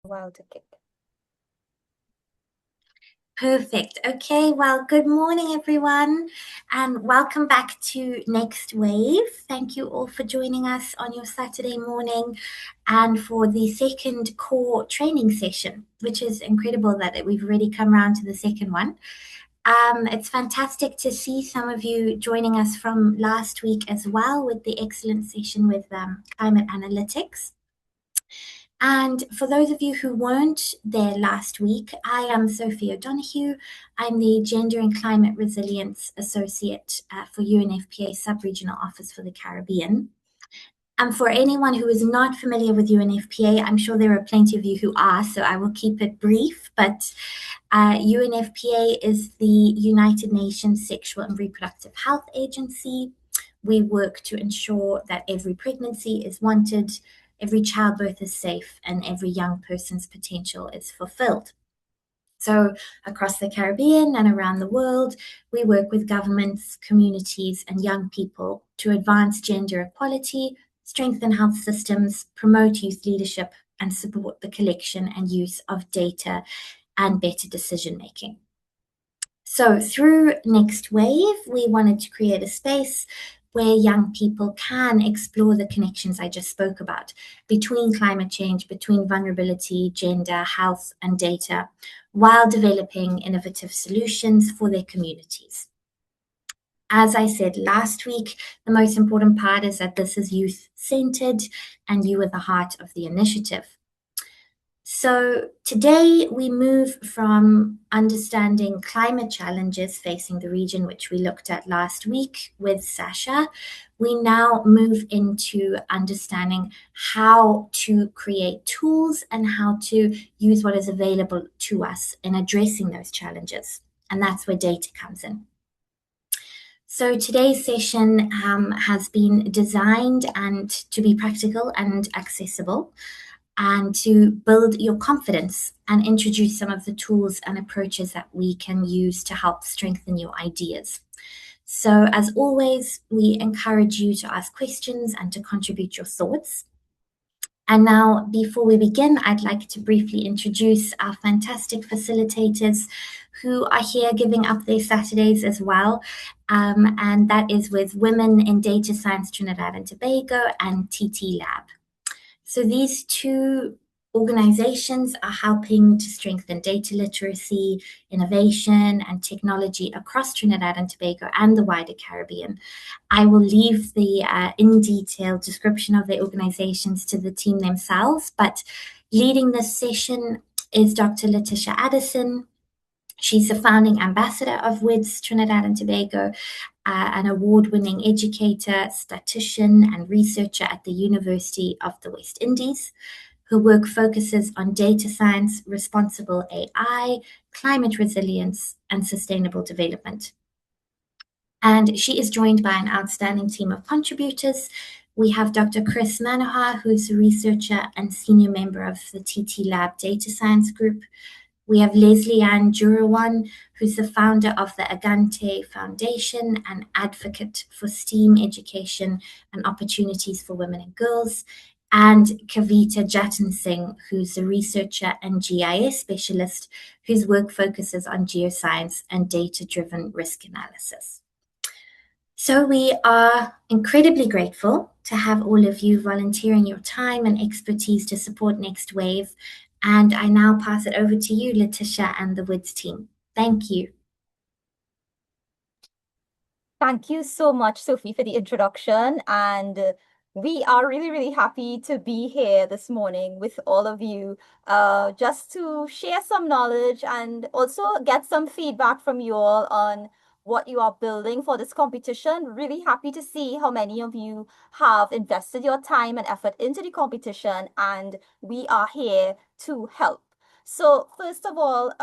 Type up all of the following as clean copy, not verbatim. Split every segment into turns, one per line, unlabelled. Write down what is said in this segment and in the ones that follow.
While to kick.
Perfect. Okay, well, good morning, everyone, and welcome back to Next Wave. Thank you all for joining us on your Saturday morning and for the second core training session, which is incredible that we've already come around to the second one. It's fantastic to see some of you joining us from last week as well with the excellent session with climate analytics. And for those of you who weren't there last week, I am Sophie O'Donoghue. I'm the Gender and Climate Resilience Associate for UNFPA Sub-Regional Office for the Caribbean. And for anyone who is not familiar with UNFPA, I'm sure there are plenty of you who are, so I will keep it brief. But UNFPA is the United Nations Sexual and Reproductive Health Agency. We work to ensure that every pregnancy is wanted, every childbirth is safe, and every young person's potential is fulfilled. So across the Caribbean and around the world, we work with governments, communities, and young people to advance gender equality, strengthen health systems, promote youth leadership, and support the collection and use of data and better decision making. So through Next Wave, we wanted to create a space where young people can explore the connections I just spoke about between climate change, between vulnerability, gender, health, and data, while developing innovative solutions for their communities. As I said last week, the most important part is that this is youth-centered and you are the heart of the initiative. So today we move from understanding climate challenges facing the region, which we looked at last week with Sasha. We now move into understanding how to create tools and how to use what is available to us in addressing those challenges. And that's where data comes in. So today's session has been designed and to be practical and accessible, and to build your confidence and introduce some of the tools and approaches that we can use to help strengthen your ideas. So as always, we encourage you to ask questions and to contribute your thoughts. And now, before we begin, I'd like to briefly introduce our fantastic facilitators who are here giving up their Saturdays as well. And that is with Women in Data Science Trinidad and Tobago and TTLab. So these two organizations are helping to strengthen data literacy, innovation, and technology across Trinidad and Tobago and the wider Caribbean. I will leave the in-detail description of the organizations to the team themselves, but leading this session is Dr. Letetia Addison. She's the founding ambassador of WIDS Trinidad and Tobago, an award-winning educator, statistician, and researcher at the University of the West Indies. Her work focuses on data science, responsible AI, climate resilience, and sustainable development. And she is joined by an outstanding team of contributors. We have Dr. Kris Manohar, who's a researcher and senior member of the TTLab data science group. We have Lesley-Ann Jurawan, who's the founder of the Agante Foundation and advocate for STEAM education and opportunities for women and girls, and Kavita Jattansingh, who's a researcher and GIS specialist whose work focuses on geoscience and data-driven risk analysis. So we are incredibly grateful to have all of you volunteering your time and expertise to support Next Wave. And I now pass it over to you, Letetia, and the WIDS team. Thank you.
Thank you so much, Sophie, for the introduction. And we are really, really happy to be here this morning with all of you, just to share some knowledge and also get some feedback from you all on what you are building for this competition. Really happy to see how many of you have invested your time and effort into the competition, and we are here to help. So first of all,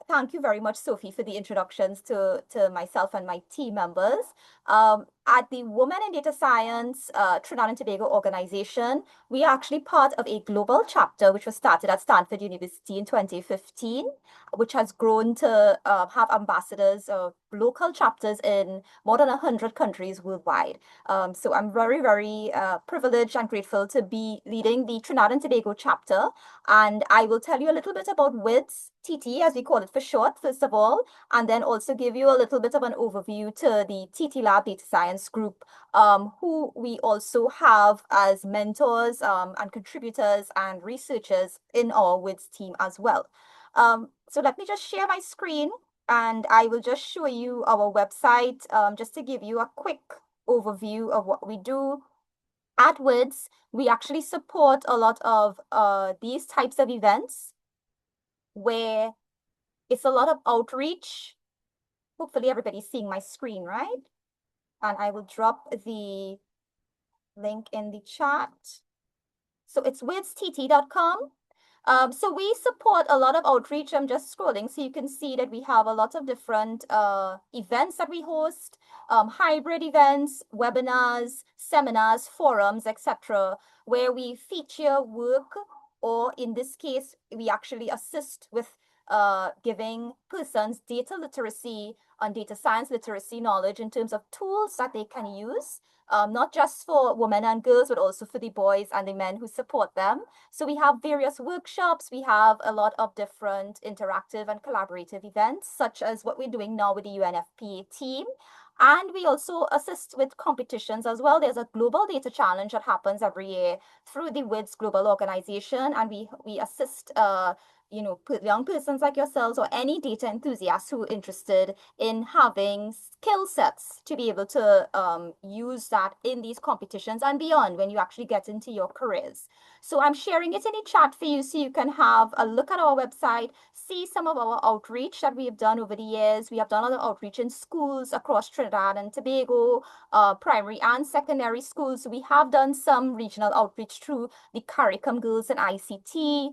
thank you very much, Sophie, for the introductions to myself and my team members. At the Women in Data Science Trinidad and Tobago organization, we are actually part of a global chapter which was started at Stanford University in 2015, which has grown to have ambassadors of local chapters in more than 100 countries worldwide. So I'm very, very privileged and grateful to be leading the Trinidad and Tobago chapter. And I will tell you a little bit about WIDS TT, as we call it for short, first of all, and then also give you a little bit of an overview to the TTLab Data Science Group, who we also have as mentors and contributors and researchers in our WIDS team as well. So let me just share my screen and I will just show you our website just to give you a quick overview of what we do. At WIDS, we actually support a lot of these types of events where it's a lot of outreach. Hopefully everybody's seeing my screen, right? And I will drop the link in the chat. So it's widstt.com. So we support a lot of outreach. I'm just scrolling so you can see that we have a lot of different events that we host, hybrid events, webinars, seminars, forums, etc., where we feature work, or in this case, we actually assist with giving persons data literacy and data science literacy knowledge in terms of tools that they can use, not just for women and girls, but also for the boys and the men who support them. So we have various workshops. We have a lot of different interactive and collaborative events, such as what we're doing now with the UNFPA team. And we also assist with competitions as well. There's a global data challenge that happens every year through the WIDS Global Organization, and we assist young persons like yourselves or any data enthusiasts who are interested in having skill sets to be able to use that in these competitions and beyond when you actually get into your careers. So I'm sharing it in the chat for you so you can have a look at our website, see some of our outreach that we have done over the years. We have done a lot of outreach in schools across Trinidad and Tobago, primary and secondary schools. We have done some regional outreach through the CARICOM Girls in ICT,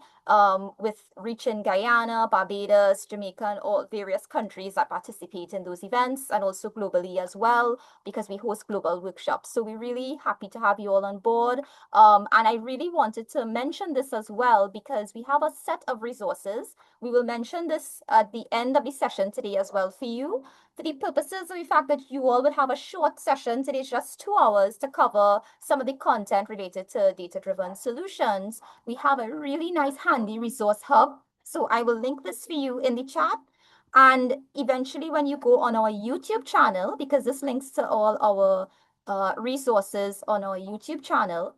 with reaching Guyana, Barbados, Jamaica, and all various countries that participate in those events, and also globally as well, because we host global workshops. So we're really happy to have you all on board. And I really wanted to mention this as well, because we have a set of resources. We will mention this at the end of the session today as well for you. For the purposes of the fact that you all would have a short session, today is just 2 hours to cover some of the content related to data-driven solutions. We have a really nice handy resource hub. So I will link this for you in the chat. And eventually when you go on our YouTube channel, because this links to all our resources on our YouTube channel,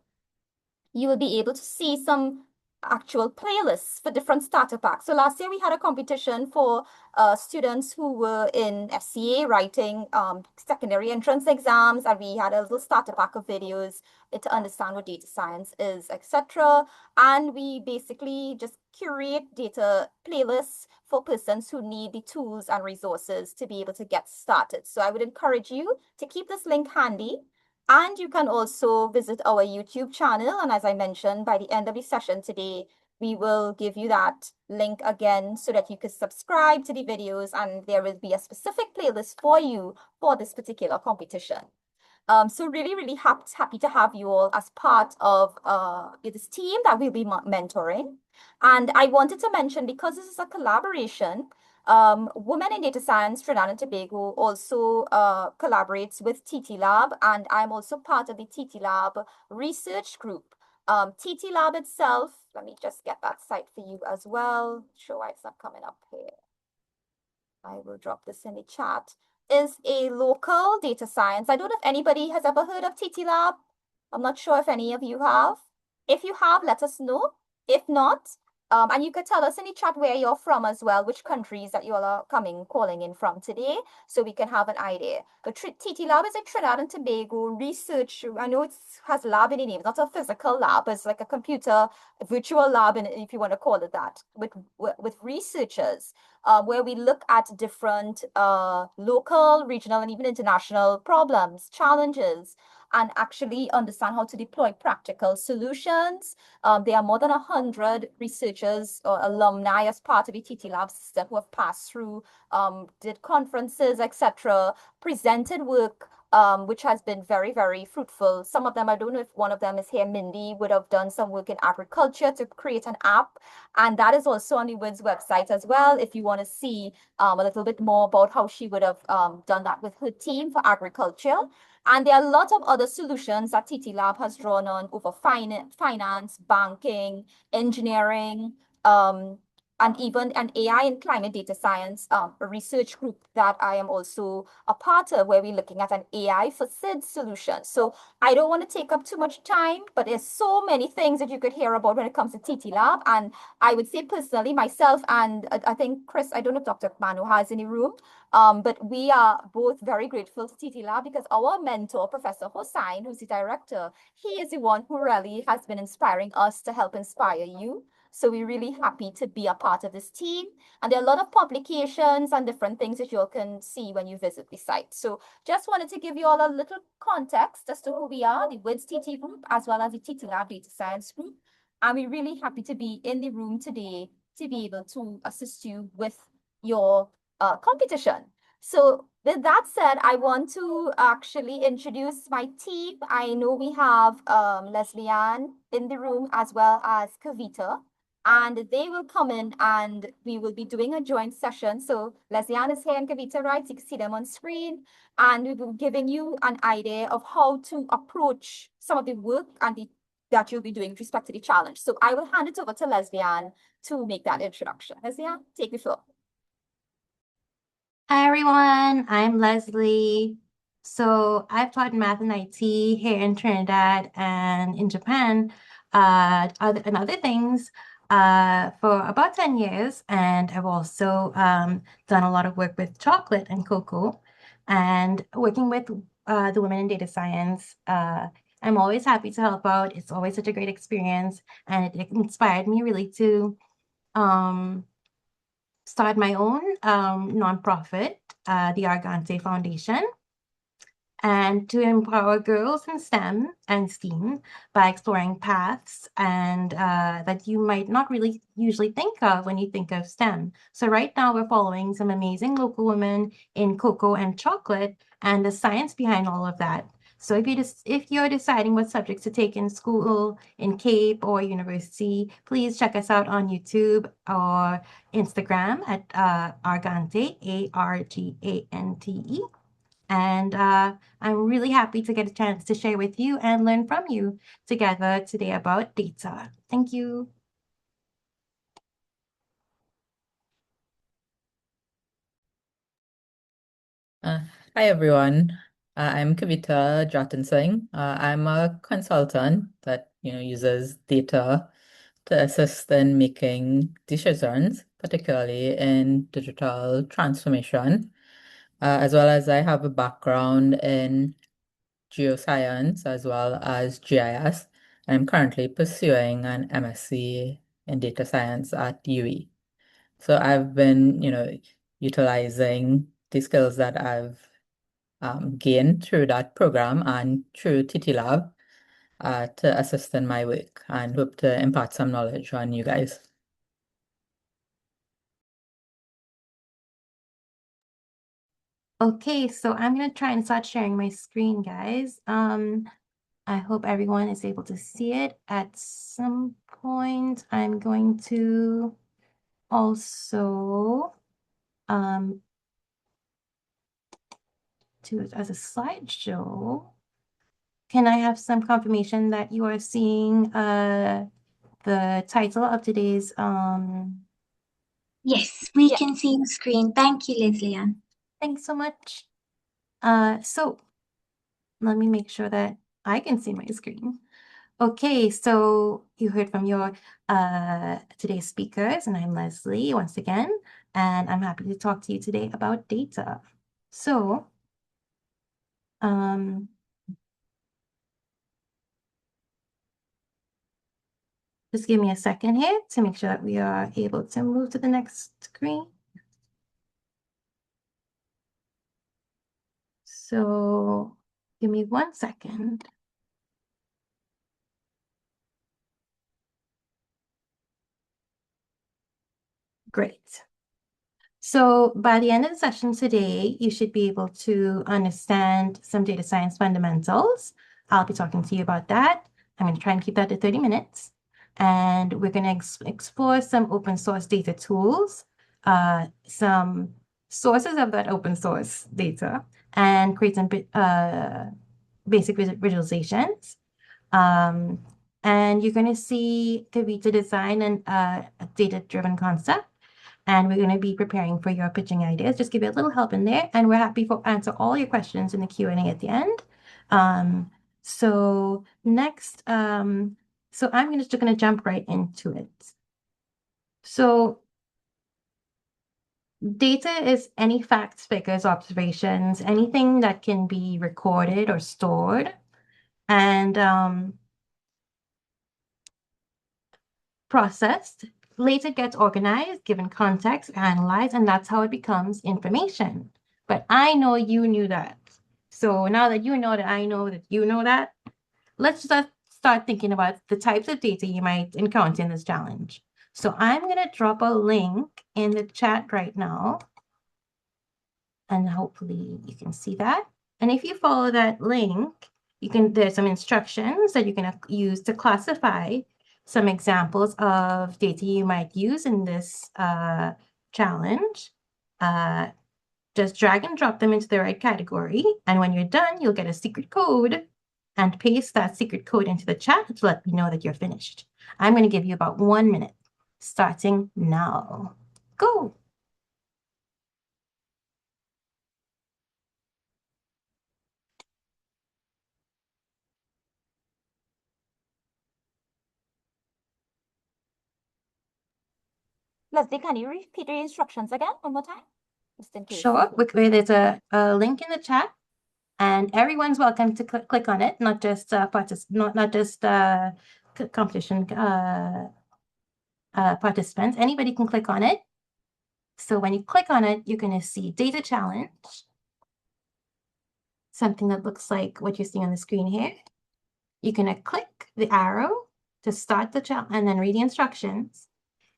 you will be able to see some actual playlists for different starter packs. So last year we had a competition for students who were in FCA writing secondary entrance exams, and we had a little starter pack of videos to understand what data science is, etc. And we basically just curate data playlists for persons who need the tools and resources to be able to get started. So I would encourage you to keep this link handy. And you can also visit our YouTube channel. And as I mentioned, by the end of the session today, we will give you that link again so that you can subscribe to the videos, and there will be a specific playlist for you for this particular competition. So really, really happy to have you all as part of this team that we'll be mentoring. And I wanted to mention, because this is a collaboration, Women in Data Science Trinidad and Tobago also collaborates with TTLab, and I'm also part of the TTLab research group. TTLab itself, let me just get that site for you as well. Show why it's not coming up here. I will drop this in the chat. Is a local data science. I don't know if anybody has ever heard of TTLab. I'm not sure if any of you have. If you have, let us know. If not, and you could tell us in the chat where you're from as well, which countries that you all are calling in from today, so we can have an idea. But TTLab is a Trinidad and Tobago research. I know it has lab in the name. It's not a physical lab. It's like a computer, a virtual lab, if you want to call it that, with researchers, where we look at different local, regional, and even international problems, challenges, and actually understand how to deploy practical solutions. There are more than 100 researchers or alumni as part of the TTLab system who have passed through, did conferences, etc., presented work, which has been very, very fruitful. Some of them, I don't know if one of them is here, Mindy, would have done some work in agriculture to create an app. And that is also on the WID's website as well, if you want to see a little bit more about how she would have done that with her team for agriculture. And there are a lot of other solutions that TTLab has drawn on over finance, banking, engineering, and even an AI and climate data science a research group that I am also a part of, where we're looking at an AI for SID solution. So I don't want to take up too much time, but there's so many things that you could hear about when it comes to TTLab. And I would say personally, myself and I think Kris, I don't know if Dr. Manohar is in the room, but we are both very grateful to TTLab because our mentor, Professor Hossain, who's the director, he is the one who really has been inspiring us to help inspire you. So we're really happy to be a part of this team. And there are a lot of publications and different things that you all can see when you visit the site. So just wanted to give you all a little context as to who we are, the WIDS TT group, as well as the TTLab Data Science group. And we're really happy to be in the room today to be able to assist you with your competition. So with that said, I want to actually introduce my team. I know we have Lesley-Ann in the room as well as Kavita, and they will come in and we will be doing a joint session. So Lesley-Ann is here and Kavita, right? You can see them on screen, and we will be giving you an idea of how to approach some of the work and that you'll be doing with respect to the challenge. So I will hand it over to Lesley-Ann to make that introduction. Lesley-Ann, take the floor.
Hi everyone, I'm Leslie. So I've taught math and IT here in Trinidad and in Japan, and other things for about 10 years. And I've also done a lot of work with chocolate and cocoa and working with the women in data science. I'm always happy to help out. It's always such a great experience, and it inspired me really to start my own nonprofit, the Argante Foundation, and to empower girls in STEM and STEAM by exploring paths and that you might not really usually think of when you think of STEM. So right now we're following some amazing local women in cocoa and chocolate and the science behind all of that. So if you're deciding what subjects to take in school, in Cape or university, please check us out on YouTube or Instagram at Argante, Argante. And I'm really happy to get a chance to share with you and learn from you together today about data. Thank you.
Hi everyone. I'm Kavita Jattansingh. I'm a consultant that uses data to assist in making decisions, particularly in digital transformation, as well as I have a background in geoscience as well as GIS. I'm currently pursuing an MSc in data science at UE. So I've been, utilizing the skills that I've gained through that program and through TTLab to assist in my work and hope to impart some knowledge on you guys.
Okay, so I'm going to try and start sharing my screen, guys. I hope everyone is able to see it at some point. I'm going to also do it as a slideshow. Can I have some confirmation that you are seeing the title of today's
Yes, we can see the screen. Thank you, Lesley-Ann.
Thanks so much. So let me make sure that I can see my screen. Okay, so you heard from your today's speakers, and I'm Leslie once again, and I'm happy to talk to you today about data. So, just give me a second here to make sure that we are able to move to the next screen. So Give me 1 second. Great. So by the end of the session today, you should be able to understand some data science fundamentals. I'll be talking to you about that. I'm going to try and keep that to 30 minutes. And we're going to explore some open source data tools, some sources of that open source data, and create some basic visualizations. And you're going to see Kavita design and a data-driven concept. And we're going to be preparing for your pitching ideas. Just give you a little help in there. And we're happy to answer all your questions in the Q&A at the end. So next, so I'm just going to jump right into it. So data is any facts, figures, observations, anything that can be recorded or stored. And processed, later gets organized, given context, analyzed, and that's how it becomes information. But I know you knew that. So now that you know that I know that you know that, let's just start thinking about the types of data you might encounter in this challenge. So I'm going to drop a link in the chat right now. And hopefully you can see that. And if you follow that link, there's some instructions that you can use to classify some examples of data you might use in this challenge. Just drag and drop them into the right category. And when you're done, you'll get a secret code and paste that secret code into the chat to let me know that you're finished. I'm going to give you about 1 minute, starting now. Go.
Lesley, can you repeat the instructions again one more time? Just in case.
Sure. There's a link in the chat, and everyone's welcome to click on it, not just competition participants. Anybody can click on it. So when you click on it, you're going to see data challenge, something that looks like what you're seeing on the screen here. You're going to click the arrow to start the challenge, and then read the instructions,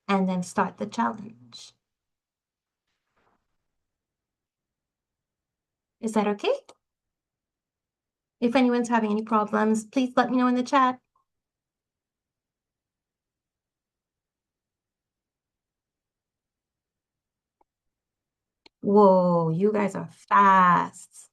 and then start the challenge. Is that okay? If anyone's having any problems, please let me know in the chat. Whoa, you guys are fast.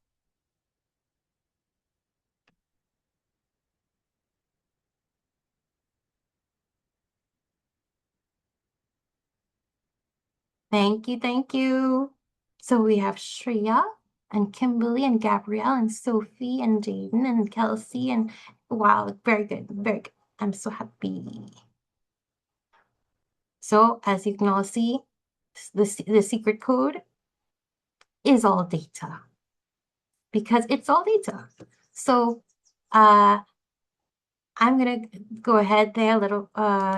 Thank you, thank you. So we have Shreya and Kimberly and Gabrielle and Sophie and Jaden and Kelsey and wow, very good, very good. I'm so happy. So as you can all see, the secret code is all data because it's all data. So I'm gonna go ahead there a little,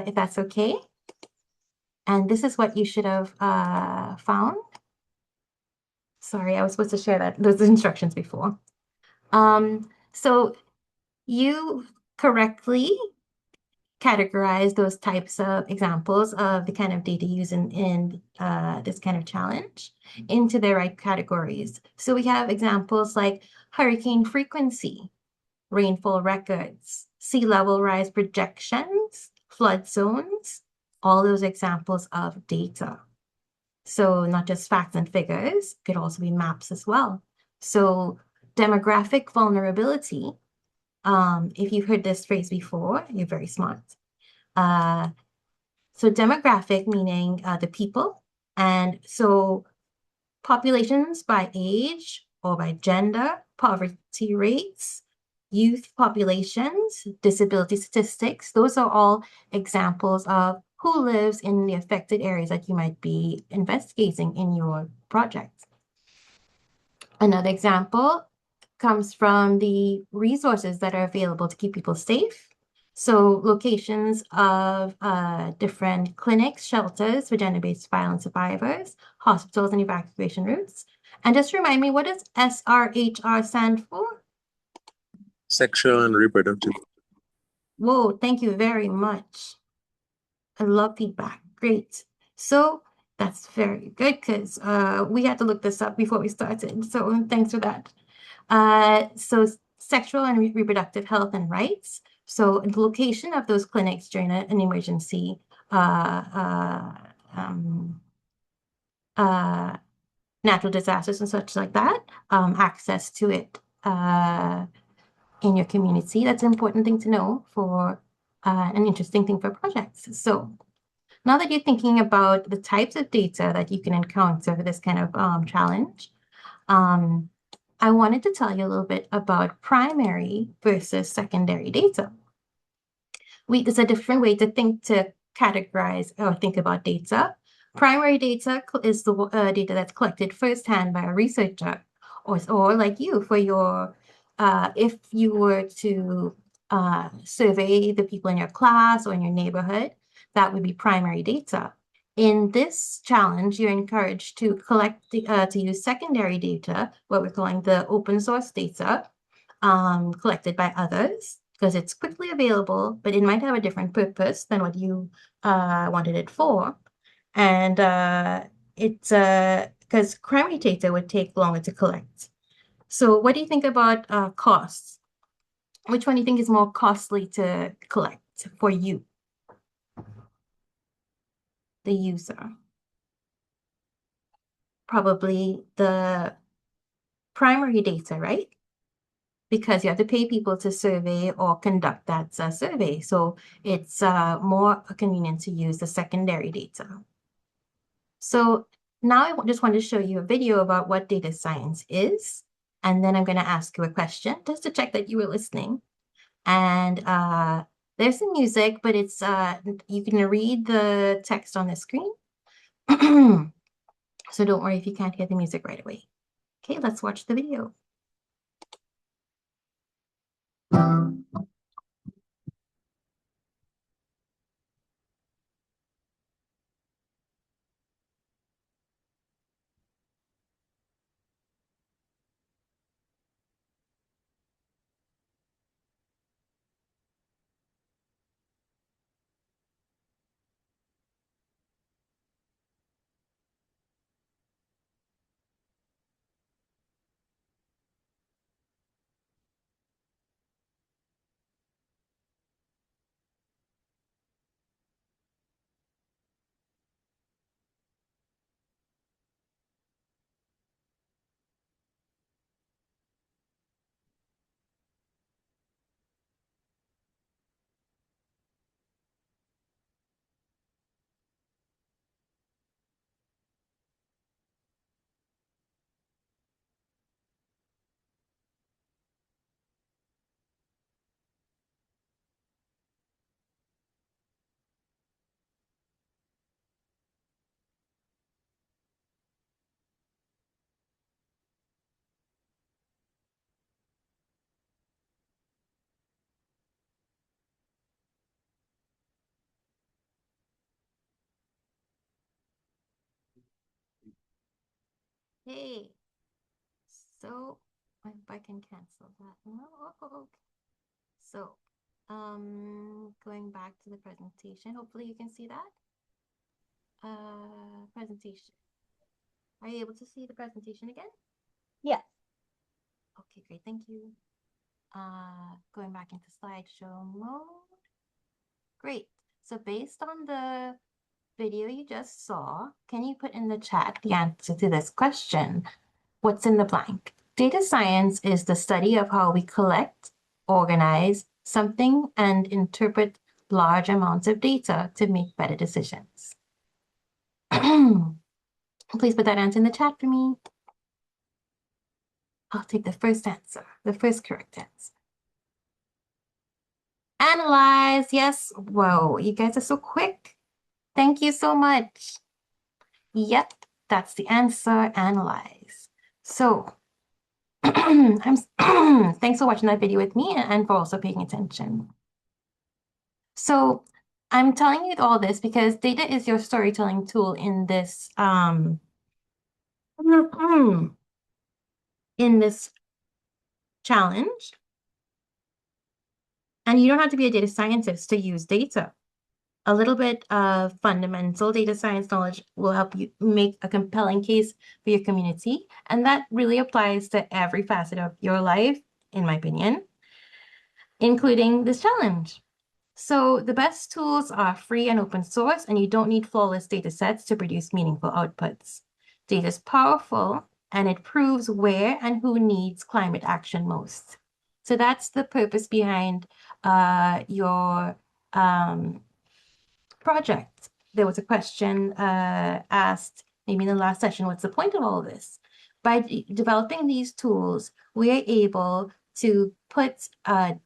if that's okay. And this is what you should have found. Sorry, I was supposed to share those instructions before. So you correctly categorize those types of examples of the kind of data used in this kind of challenge into the right categories. So we have examples like hurricane frequency, rainfall records, sea level rise projections, flood zones, all those examples of data. So not just facts and figures, could also be maps as well. So demographic vulnerability, if you've heard this phrase before, you're very smart. So demographic meaning the people, and so populations by age or by gender, poverty rates, youth populations, disability statistics, those are all examples of who lives in the affected areas that you might be investigating in your project. Another example comes from the resources that are available to keep people safe. So locations of different clinics, shelters for gender-based violence survivors, hospitals and evacuation routes. And just remind me, what does SRHR stand for?
Sexual and reproductive.
Whoa, thank you very much. I love feedback. Great. So that's very good because we had to look this up before we started. So thanks for that. So sexual and reproductive health and rights. So the location of those clinics during an emergency, natural disasters and such like that, access to it in your community. That's an important thing to know for an interesting thing for projects. So now that you're thinking about the types of data that you can encounter for this kind of challenge, I wanted to tell you a little bit about primary versus secondary data. There's a different way to categorize or think about data. Primary data is the data that's collected firsthand by a researcher, or like you for your, if you were to survey the people in your class or in your neighborhood, that would be primary data. In this challenge, you're encouraged to to use secondary data, what we're calling the open source data, collected by others, because it's quickly available, but it might have a different purpose than what you wanted it for. And it's because primary data would take longer to collect. So what do you think about costs? Which one do you think is more costly to collect for you, the user? Probably the primary data, right? Because you have to pay people to survey or conduct that survey. So it's more convenient to use the secondary data. So now I just want to show you a video about what data science is. And then I'm going to ask you a question just to check that you were listening. And there's some music, but it's you can read the text on the screen. So don't worry if you can't hear the music right away. Okay, let's watch the video. Hey, so if I can cancel that. No, okay. So, going back to the presentation, hopefully you can see that. Presentation. Are you able to see the presentation again?
Yes.
Okay, great, thank you. Going back into slideshow mode. Great. So based on the video you just saw, can you put in the chat the answer to this question? What's in the blank? Data science is the study of how we collect, organize something, and interpret large amounts of data to make better decisions. Please put that answer in the chat for me. I'll take the first answer, the first correct answer. Analyze, yes. Whoa, you guys are so quick. Thank you so much. Yep, that's the answer, analyze. So, thanks for watching that video with me and for also paying attention. So I'm telling you all this because data is your storytelling tool in this challenge. And you don't have to be a data scientist to use data. A little bit of fundamental data science knowledge will help you make a compelling case for your community. And that really applies to every facet of your life, in my opinion, including this challenge. So the best tools are free and open source, and you don't need flawless data sets to produce meaningful outputs. Data is powerful, and it proves where and who needs climate action most. So that's the purpose behind your project. There was a question asked maybe in the last session, what's the point of all of this? By developing these tools, we are able to put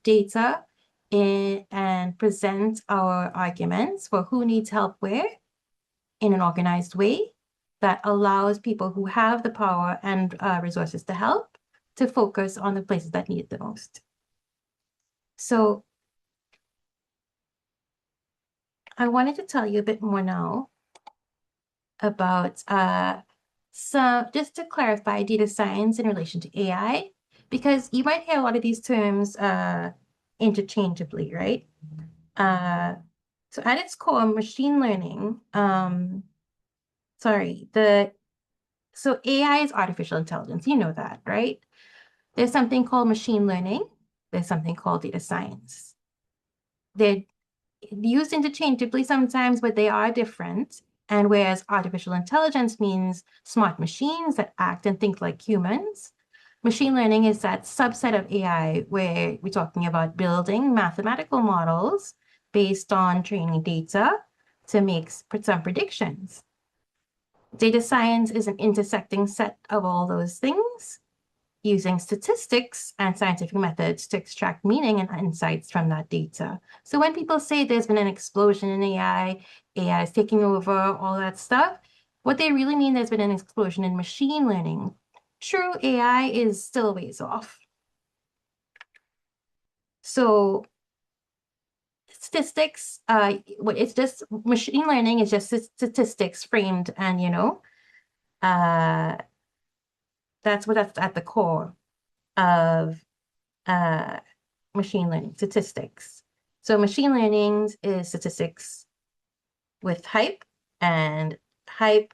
data in and present our arguments for who needs help where in an organized way that allows people who have the power and resources to help to focus on the places that need it the most. So I wanted to tell you a bit more now about just to clarify data science in relation to AI, because you might hear a lot of these terms interchangeably, right? So at its core, machine learning, so AI is artificial intelligence, you know that, right? There's something called machine learning, there's something called data science. They're used interchangeably sometimes, but they are different. And whereas artificial intelligence means smart machines that act and think like humans, machine learning is that subset of AI where we're talking about building mathematical models based on training data to make some predictions. Data science is an intersecting set of all those things, using statistics and scientific methods to extract meaning and insights from that data. So when people say there's been an explosion in AI, AI is taking over, all that stuff, what they really mean there's been an explosion in machine learning. True, AI is still ways off. So statistics, it's just machine learning is just statistics framed, and that's at the core of machine learning, statistics. So machine learning is statistics with hype, and hype,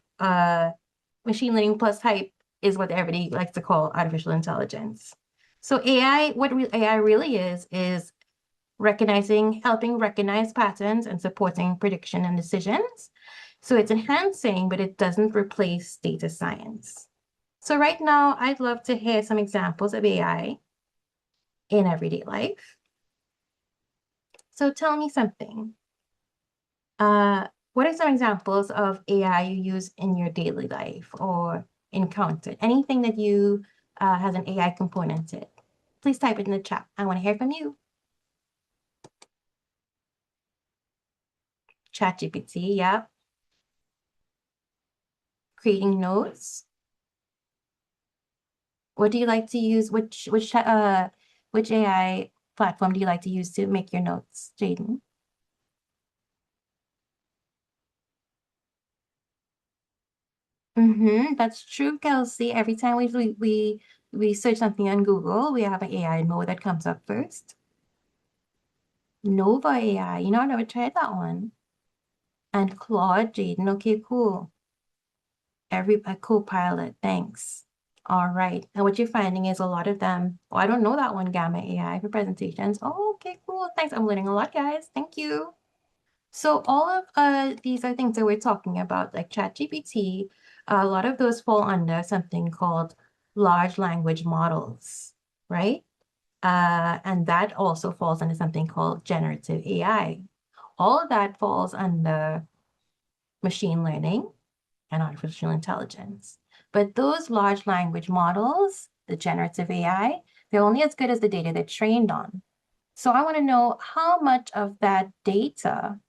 machine learning plus hype is what everybody likes to call artificial intelligence. So AI, AI really is helping recognize patterns and supporting prediction and decisions. So it's enhancing, but it doesn't replace data science. So right now, I'd love to hear some examples of AI in everyday life. So tell me something. What are some examples of AI you use in your daily life or encountered? Anything that you has an AI component to it? Please type it in the chat. I want to hear from you. ChatGPT, yeah. Creating notes. What do you like to use? Which AI platform do you like to use to make your notes, Jaden? That's true, Kelsey. Every time we search something on Google, we have an AI mode that comes up first. Nova AI, I never tried that one. And Claude, Jaden, okay, cool. A co-pilot, thanks. All right, and what you're finding is a lot of them, oh, I don't know that one, Gamma AI for presentations. Oh, okay, cool, thanks. I'm learning a lot, guys. Thank you. So all of these are things that we're talking about, like ChatGPT. A lot of those fall under something called large language models, right? And that also falls under something called generative AI. All of that falls under machine learning and artificial intelligence. But those large language models, the generative AI, they're only as good as the data they're trained on. So I want to know how much of that data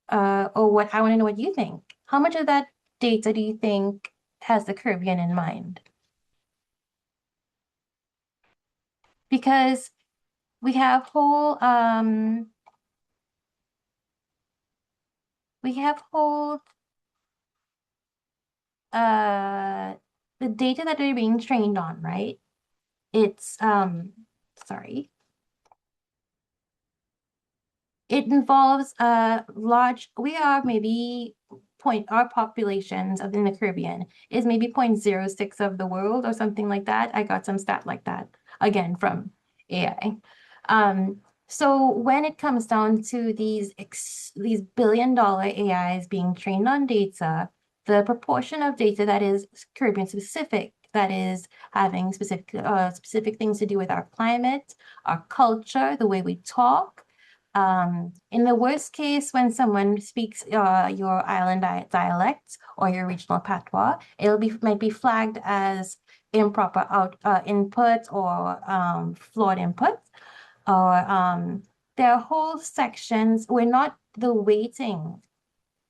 or what I want to know what you think. How much of that data do you think has the Caribbean in mind? Because we have whole the data that they're being trained on, right? It's sorry. It involves a large, we are maybe our populations in the Caribbean is maybe 0.06 of the world or something like that. I got some stat like that, again, from AI. So when it comes down to these billion-dollar AIs being trained on data, the proportion of data that is Caribbean specific, that is having specific things to do with our climate, our culture, the way we talk. In the worst case, when someone speaks your island dialect or your regional patois, might be flagged as improper input or flawed input. Or there are whole sections where not the weighting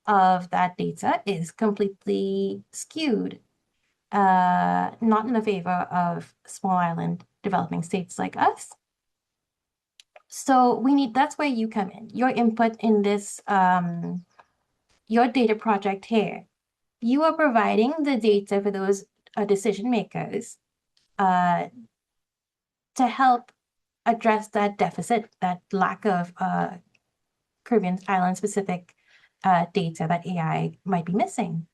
of that data is completely skewed, not in the favor of small island developing states like us. So that's where you come in. Your input in this, your data project here. You are providing the data for those decision makers to help address that deficit, that lack of Caribbean island specific data that AI might be missing,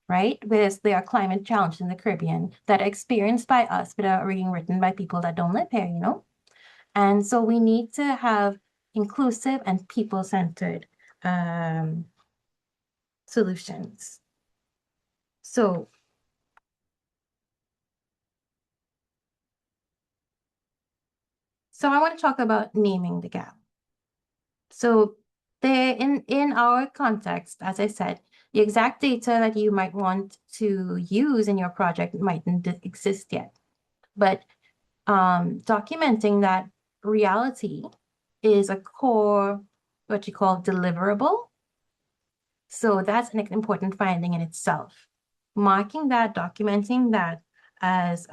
right? Whereas there are climate challenges in the Caribbean that are experienced by us, but are being written by people that don't live here, you know? And so we need to have inclusive and people-centered solutions. So I want to talk about naming the gap. So there in our context, as I said, the exact data that you might want to use in your project mightn't exist yet. But documenting that reality is a core, what you call deliverable. So that's an important finding in itself. Marking that, documenting that as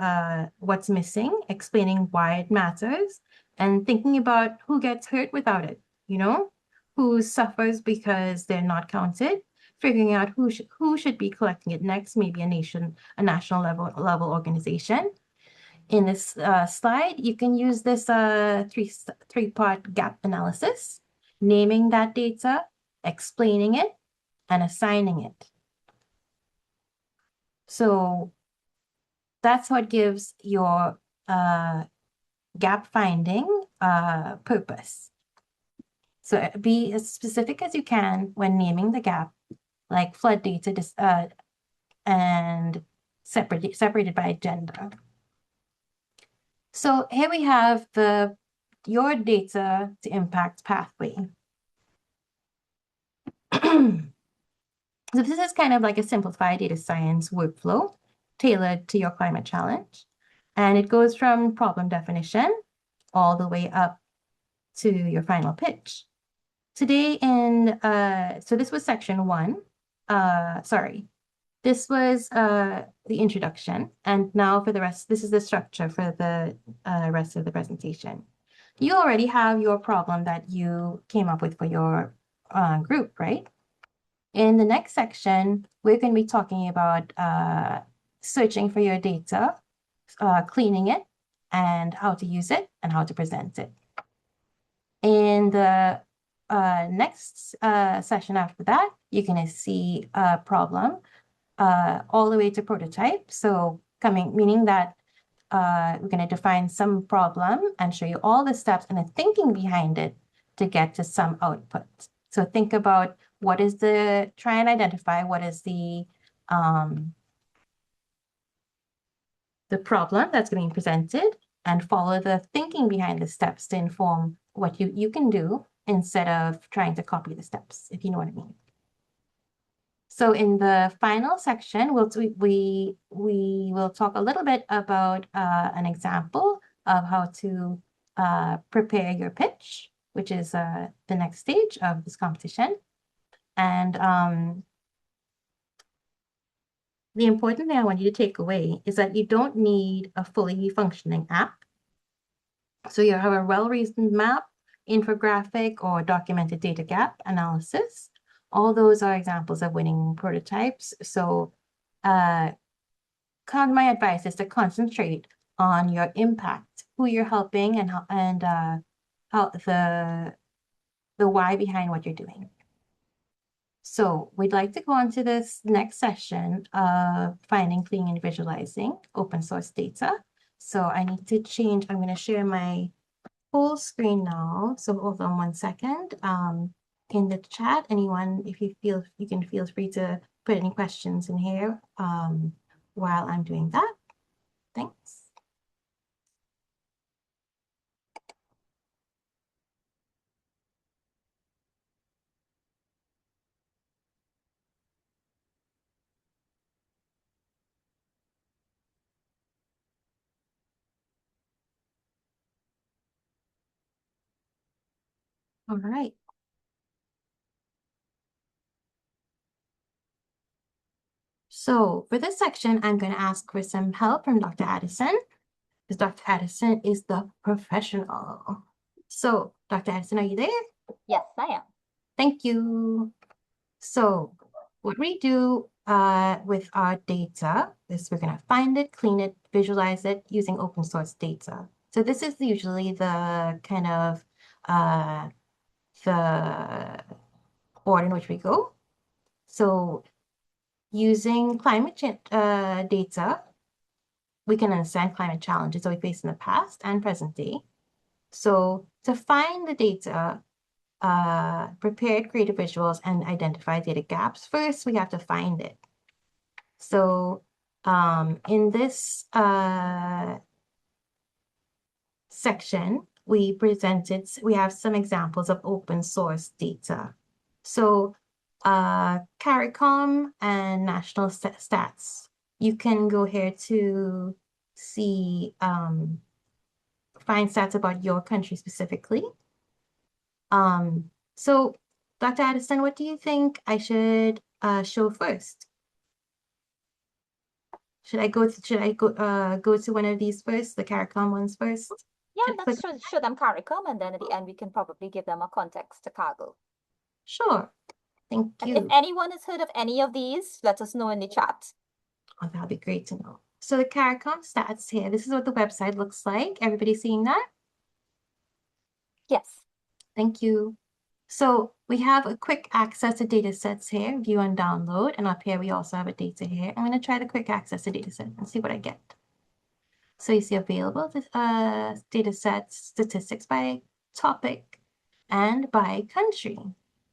what's missing, explaining why it matters, and thinking about who gets hurt without it, you know, who suffers because they're not counted, figuring out who should be collecting it next, maybe a national level organization. In this slide, you can use this three-part gap analysis, naming that data, explaining it, and assigning it. So that's what gives your gap finding purpose. So be as specific as you can when naming the gap, like flood data and separated by gender. So here we have your data to impact pathway. So this is kind of like a simplified data science workflow tailored to your climate challenge. And it goes from problem definition all the way up to your final pitch. Today so this was section 1. This was the introduction. And now for the rest, this is the structure for the rest of the presentation. You already have your problem that you came up with for your group, right? In the next section, we're going to be talking about searching for your data, cleaning it, and how to use it and how to present it. In the next session after that, you're going to see a problem all the way to prototype. So meaning that we're going to define some problem and show you all the steps and the thinking behind it to get to some output. So think about try and identify what is the problem that's being presented and follow the thinking behind the steps to inform what you can do instead of trying to copy the steps, if you know what I mean. So in the final section, we will talk a little bit about an example of how to prepare your pitch, which is the next stage of this competition. And the important thing I want you to take away is that you don't need a fully functioning app. So you have a well-reasoned map, infographic, or documented data gap analysis. All those are examples of winning prototypes. So my advice is to concentrate on your impact, who you're helping, and how the why behind what you're doing. So we'd like to go on to this next session of finding, cleaning, and visualizing open source data. So I need to change, I'm going to share my full screen now. So hold on 1 second. In the chat, anyone, if you feel, you can feel free to put any questions in here while I'm doing that. Thanks. All right. So for this section, I'm going to ask for some help from Dr. Addison, because Dr. Addison is the professional. So Dr. Addison, are you there?
Yes, I am.
Thank you. So what we do with our data is we're going to find it, clean it, visualize it using open source data. So this is usually the kind of the order in which we go. So using climate change data, we can understand climate challenges that we face in the past and present day. So to find the data, prepared creative visuals and identify data gaps, first we have to find it. So in this section, we have some examples of open source data. So CARICOM and national stats. You can go here to see, find stats about your country specifically. So Dr. Addison, what do you think I should show first? Should I go to one of these first, the CARICOM ones first?
Yeah, let's show them CARICOM, and then at the end we can probably give them a context to Kaggle.
Sure. Thank you.
And if anyone has heard of any of these, let us know in the chat.
Oh, that'd be great to know. So the CARICOM stats here, this is what the website looks like. Everybody seeing that?
Yes.
Thank you. So we have a quick access to data sets here, view and download. And up here, we also have a data here. I'm going to try the quick access to data set and see what I get. So you see available data sets, statistics by topic and by country.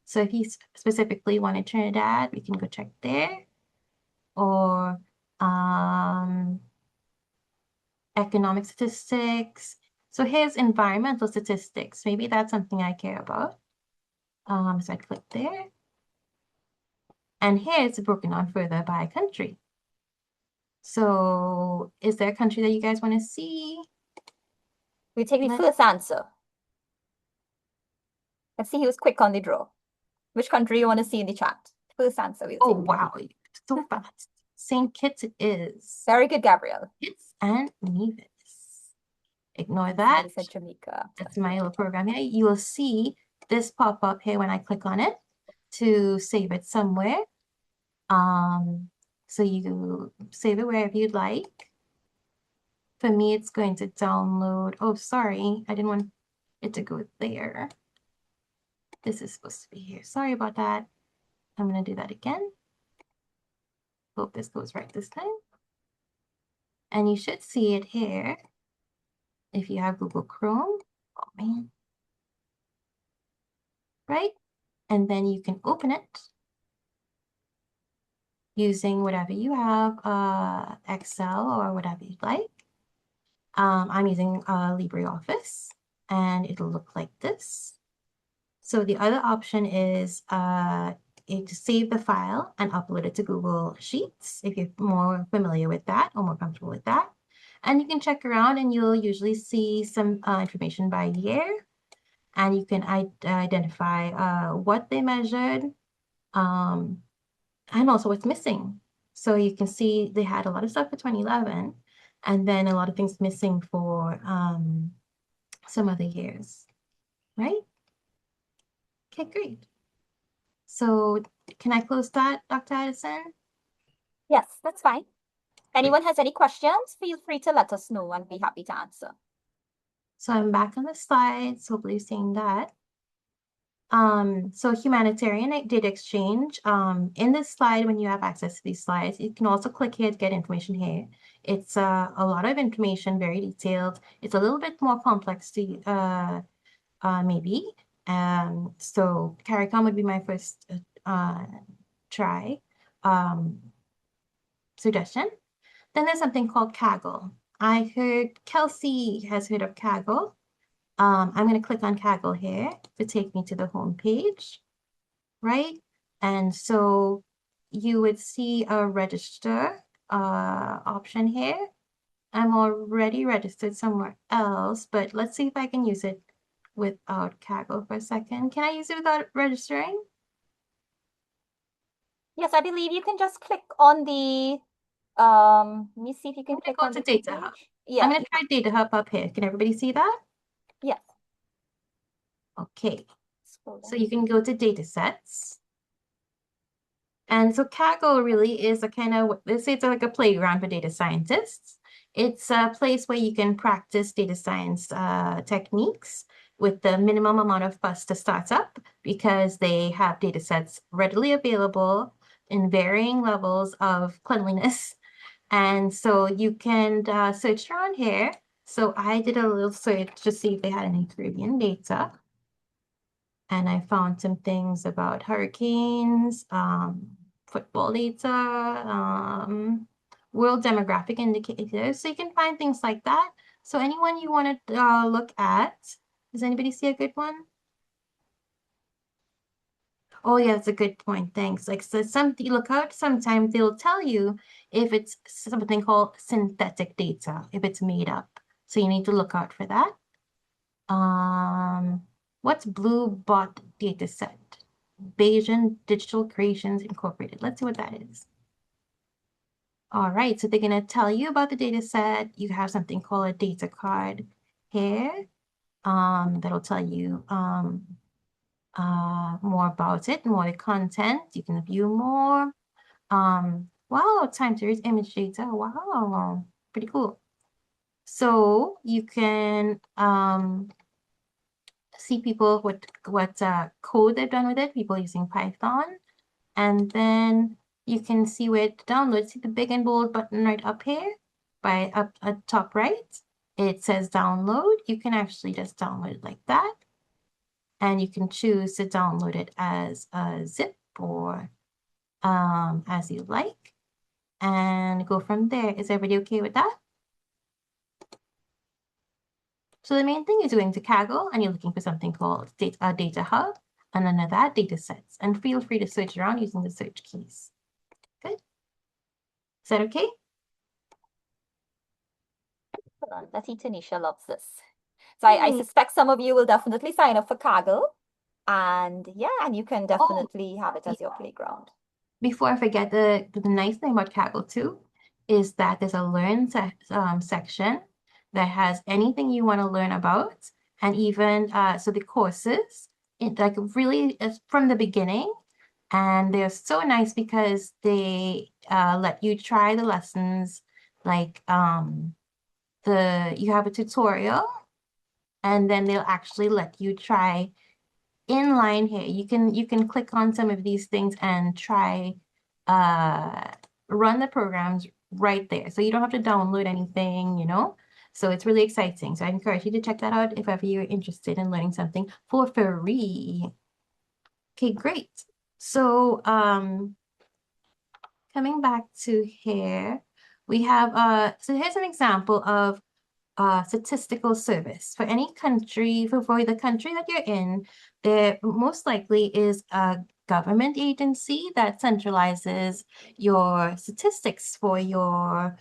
So if you specifically wanted Trinidad, we can go check there. Or economic statistics. So here's environmental statistics. Maybe that's something I care about. So I click there. And here it's broken down further by country. So is there a country that you guys want to see?
We take the first answer. Let's see who's quick on the draw. Which country you want to see in the chat? First answer.
Oh, wow. So fast. St. Kitts it is.
Very good, Gabrielle.
Kitts and Nevis. Ignore that.
Said Jamaica.
That's my little program here. You will see this pop up here when I click on it to save it somewhere. So you save it wherever you'd like. For me, it's going to download. Oh, sorry. I didn't want it to go there. This is supposed to be here. Sorry about that. I'm going to do that again. Hope this goes right this time. And you should see it here if you have Google Chrome. Oh, man. Right? And then you can open it using whatever you have, Excel or whatever you'd like. I'm using LibreOffice, and it'll look like this. So the other option is to save the file and upload it to Google Sheets, if you're more familiar with that or more comfortable with that. And you can check around, and you'll usually see some information by year, and you can identify what they measured, and also what's missing. So you can see they had a lot of stuff for 2011, and then a lot of things missing for some other years, right? Okay, great. So can I close that, Dr. Addison?
Yes, that's fine. Anyone has any questions, feel free to let us know and be happy to answer.
So I'm back on the slides. Hopefully you're seeing that. So humanitarian data exchange. In this slide, when you have access to these slides, you can also click here to get information here. It's a lot of information, very detailed. It's a little bbit more complex to maybe. So CARICOM would be my first try suggestion. Then there's something called Kaggle. I heard Kelsey has heard of Kaggle. I'm going to click on Kaggle here to take me to the home page, right? And so you would see a register option here. I'm already registered somewhere else, but let's see if I can use it without Kaggle for a second. Can I use it without registering?
Yes, I believe you can just click on the, let me see if you can click
Go
on
to
the
Data Hub.
page. Yeah,
I'm going to try Data Hub up here. Can everybody see that?
yes.
Okay,
Scroll
so
down.
you can go to data sets. And so Kaggle really is a kind of, let's say it's like a playground for data scientists. It's a place where you can practice data science techniques with the minimum amount of fuss to start up, because they have data sets readily available in varying levels of cleanliness. And so you can search around here. So I did a little search to see if they had any Caribbean data. And I found some things about hurricanes, football data, world demographic indicators. So you can find things like that. So anyone you want to look at, does anybody see a good one? Oh yeah, that's a good point. Thanks. Like, so you look out, sometimes they'll tell you if it's something called synthetic data, if it's made up. So you need to look out for that. What's Blue Bot Dataset? Bayesian Digital Creations Incorporated. Let's see what that is. All right, so they're going to tell you about the data set. You have something called a data card here that'll tell you more about it, more the content. You can view more. Wow, time series image data. Wow, pretty cool. So you can see people what code they've done with it, people using Python. And then you can see where to download. See the big and bold button right up here by up at top right. It says download. You can actually just download it like that. And you can choose to download it as a zip or as you like. And go from there. Is everybody okay with that? So the main thing is going to Kaggle and you're looking for something called Data Hub, and under that, data sets. And feel free to search around using the search keys. Good. Is that okay?
Tanisha loves this. So I suspect some of you will definitely sign up for Kaggle. And yeah, and you can definitely have it as your playground.
Before I forget, the nice thing about Kaggle too is that there's a learn section that has anything you want to learn about, and even so the courses, like really from the beginning, and they're so nice because they let you try the lessons, like you have a tutorial, and then they'll actually let you try in line here. You can click on some of these things and try run the programs right there. So you don't have to download anything, you know? So it's really exciting. So I encourage you to check that out if ever you're interested in learning something for free. Okay, great. So coming back to here, we have so here's an example of statistical service. For any country, for the country that you're in, there most likely is a government agency that centralizes your statistics for your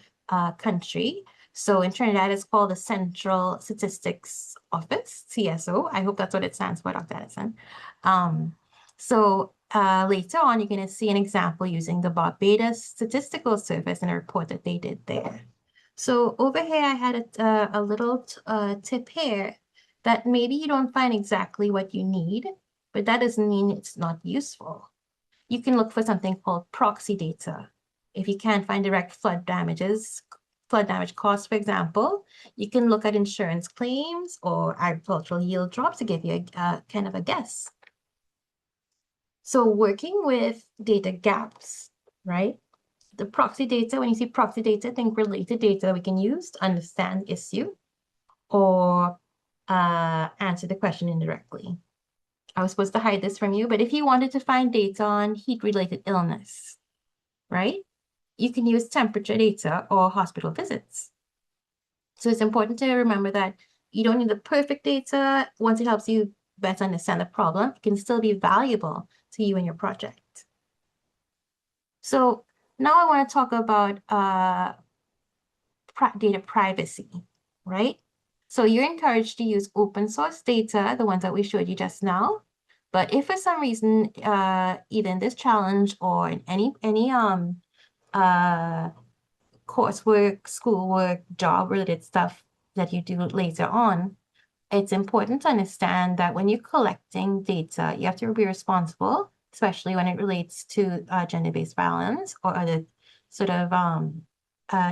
country. So in Trinidad, it's called the Central Statistics Office, CSO. I hope that's what it stands for, Dr. Addison. So later on, you're going to see an example using the Barbados Statistical Service and a report that they did there. So over here, I had a little tip here that maybe you don't find exactly what you need, but that doesn't mean it's not useful. You can look for something called proxy data. If you can't find direct flood damage costs, for example, you can look at insurance claims or agricultural yield drops to give you a kind of a guess. So working with data gaps, right? The proxy data, when you see proxy data, think related data that we can use to understand the issue or answer the question indirectly. I was supposed to hide this from you, but if you wanted to find data on heat-related illness, right? You can use temperature data or hospital visits. So it's important to remember that you don't need the perfect data. Once it helps you better understand the problem, it can still be valuable to you and your project. So now I want to talk about data privacy, right? So you're encouraged to use open source data, the ones that we showed you just now. But if for some reason, either in this challenge or in any coursework, schoolwork, job-related stuff that you do later on, it's important to understand that when you're collecting data, you have to be responsible, especially when it relates to gender-based violence or other sort of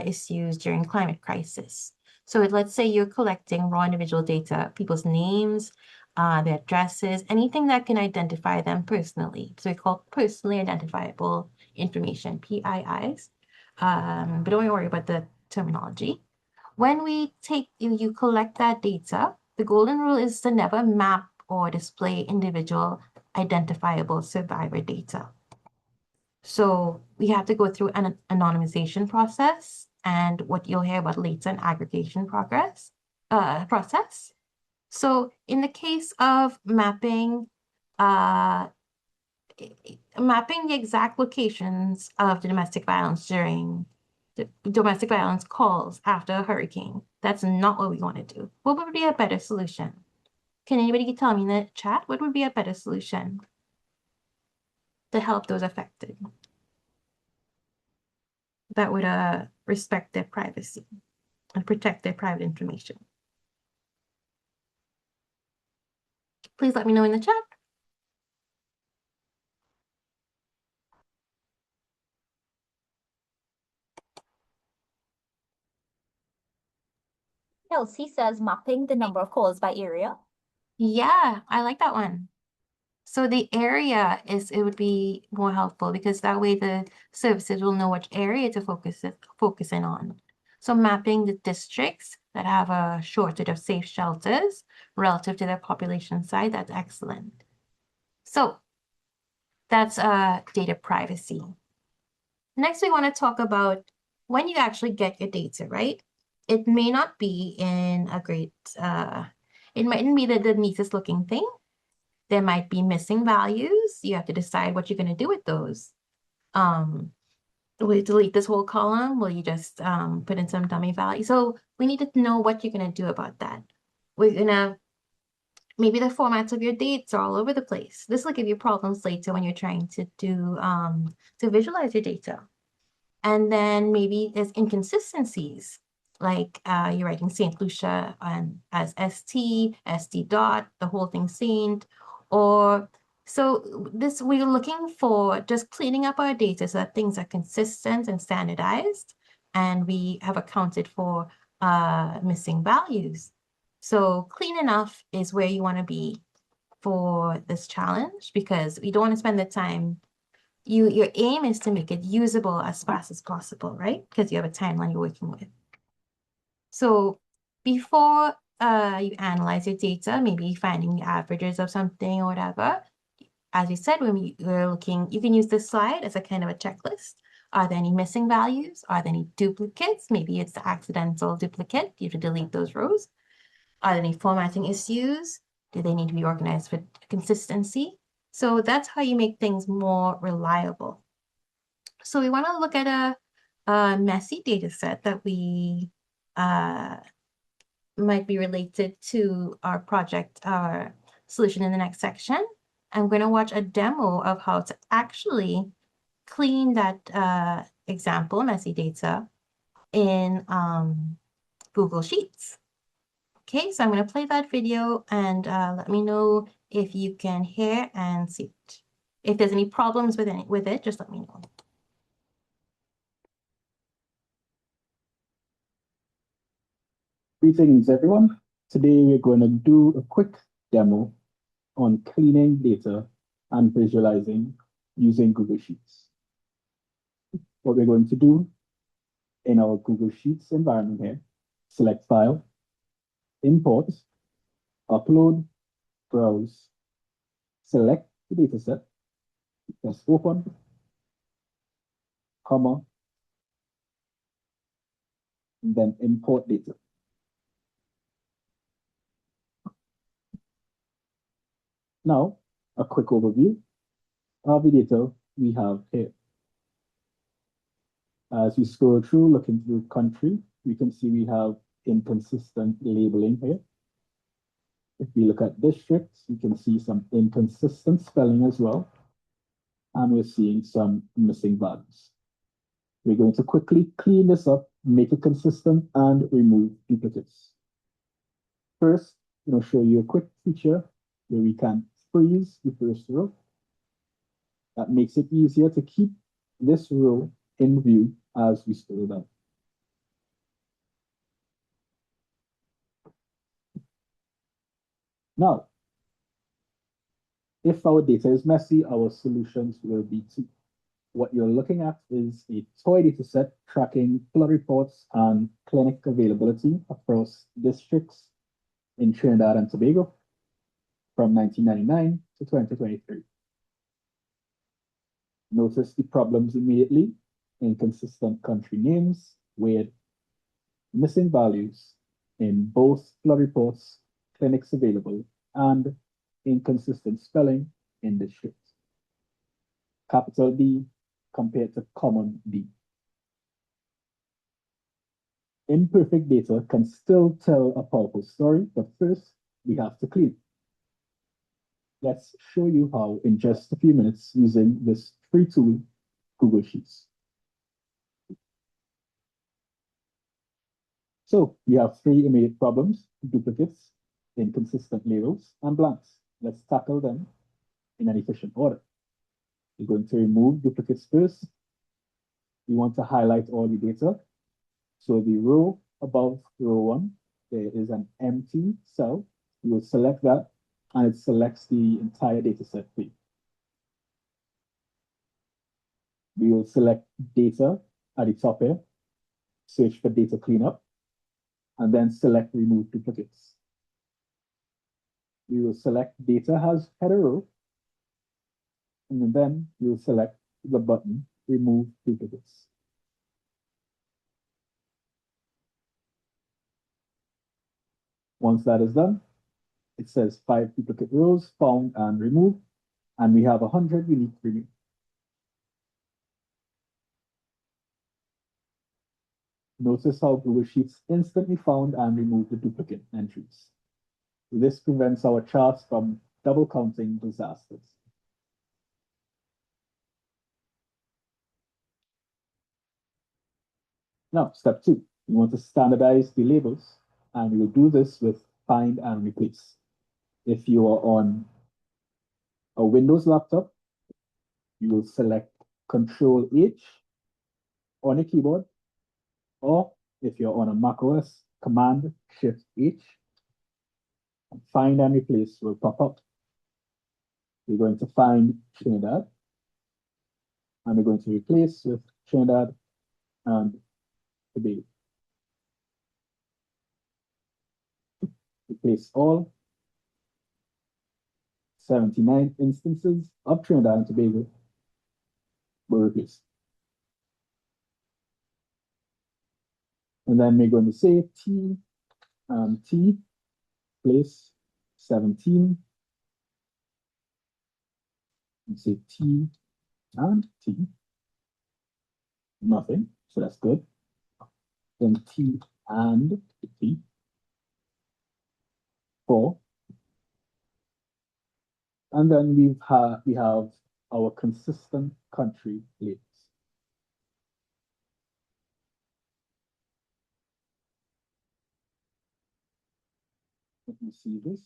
issues during climate crisis. So let's say you're collecting raw individual data, people's names, their addresses, anything that can identify them personally. So we call personally identifiable information, PIIs. But don't worry about the terminology. When you collect that data, the golden rule is to never map or display individual identifiable survivor data. So we have to go through an anonymization process and what you'll hear about later, an aggregation process. So in the case of mapping the exact locations of the domestic violence during the domestic violence calls after a hurricane, that's not what we want to do. What would be a better solution? Can anybody tell me in the chat what would be a better solution to help those affected that would respect their privacy and protect their private information? Please let me know in the chat.
Kelsey says mapping the number of calls by area.
Yeah, I like that one. So the area it would be more helpful because that way the services will know which area to focus in on. So mapping the districts that have a shortage of safe shelters relative to their population size, that's excellent. So that's data privacy. Next, we want to talk about when you actually get your data, right? It may not be in a great, it mightn't be the neatest looking thing. There might be missing values. You have to decide what you're going to do with those. Will you delete this whole column? Will you just put in some dummy value? So we need to know what you're going to do about that. We're going to, maybe the formats of your dates are all over the place. This will give you problems later when you're trying to do, to visualize your data. And then maybe there's inconsistencies, like you're writing St. Lucia as ST, SD dot, the whole thing Saint, or so this we're looking for just cleaning up our data so that things are consistent and standardized, and we have accounted for missing values. So clean enough is where you want to be for this challenge because we don't want to spend the time. Your aim is to make it usable as fast as possible, right? Because you have a timeline you're working with. So before you analyze your data, maybe finding the averages of something or whatever, as we said, when we're looking, you can use this slide as a kind of a checklist. Are there any missing values? Are there any duplicates? Maybe it's the accidental duplicate. You have to delete those rows. Are there any formatting issues? Do they need to be organized for consistency? So that's how you make things more reliable. So we want to look at a messy data set that we might be related to our project, our solution in the next section. I'm going to watch a demo of how to actually clean that example, messy data, in Google Sheets. Okay, so I'm going to play that video and let me know if you can hear and see it. If there's any problems with it, just let me know.
Greetings, everyone. Today we're going to do a quick demo on cleaning data and visualizing using Google Sheets. What we're going to do in our Google Sheets environment here, select File, Import, Upload, Browse, select the dataset, press Open, comma, then import data. Now, a quick overview of the data we have here. As we scroll through, looking through country, we can see we have inconsistent labeling here. If we look at districts, we can see some inconsistent spelling as well. And we're seeing some missing values. We're going to quickly clean this up, make it consistent, and remove duplicates. First, I'm going to show you a quick feature where we can freeze the first row. That makes it easier to keep this row in view as we scroll down. Now, if our data is messy, our solutions will be too. What you're looking at is a toy data set tracking flood reports and clinic availability across districts in Trinidad and Tobago from 1999 to 2023. Notice the problems immediately: inconsistent country names with missing values in both flood reports, clinics available, and inconsistent spelling in districts. Capital D compared to common D. Imperfect data can still tell a powerful story, but first we have to clean. Let's show you how in just a few minutes using this free tool, Google Sheets. So we have three immediate problems: duplicates, inconsistent labels, and blanks. Let's tackle them in an efficient order. We're going to remove duplicates first. We want to highlight all the data. So the row above row 1, there is an empty cell. We will select that, and it selects the entire data set for you. We will select data at the top here, search for data cleanup, and then select remove duplicates. We will select data has header row, and then we will select the button remove duplicates. Once that is done, it says 5 duplicate rows found and removed, and we have 100 unique removed. Notice how Google Sheets instantly found and removed the duplicate entries. This prevents our charts from double counting disasters. Now, step 2, we want to standardize the labels, and we will do this with find and replace. If you are on a Windows laptop, you will select Control H on a keyboard, or if you're on a macOS, Command Shift H, and find and replace will pop up. We're going to find Trinidad, and we're going to replace with Trinidad and Tobago. Replace all 79 instances of Trinidad and Tobago were replaced. And then we're going to say T and T, place 17. And say T and T, nothing, so that's good. Then T and T, 4. And then we have our consistent country labels. Let me see this.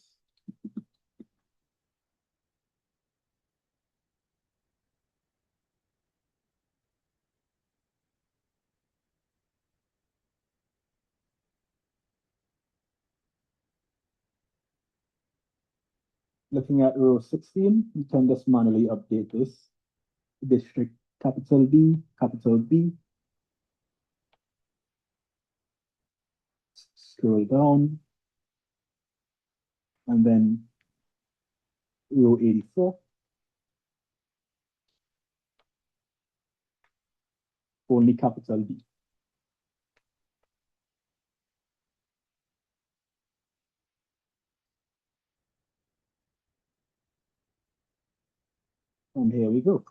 Looking at row 16, you can just manually update this. District capital D, capital B. Scroll down. And then row 84. Only capital D. And here we go.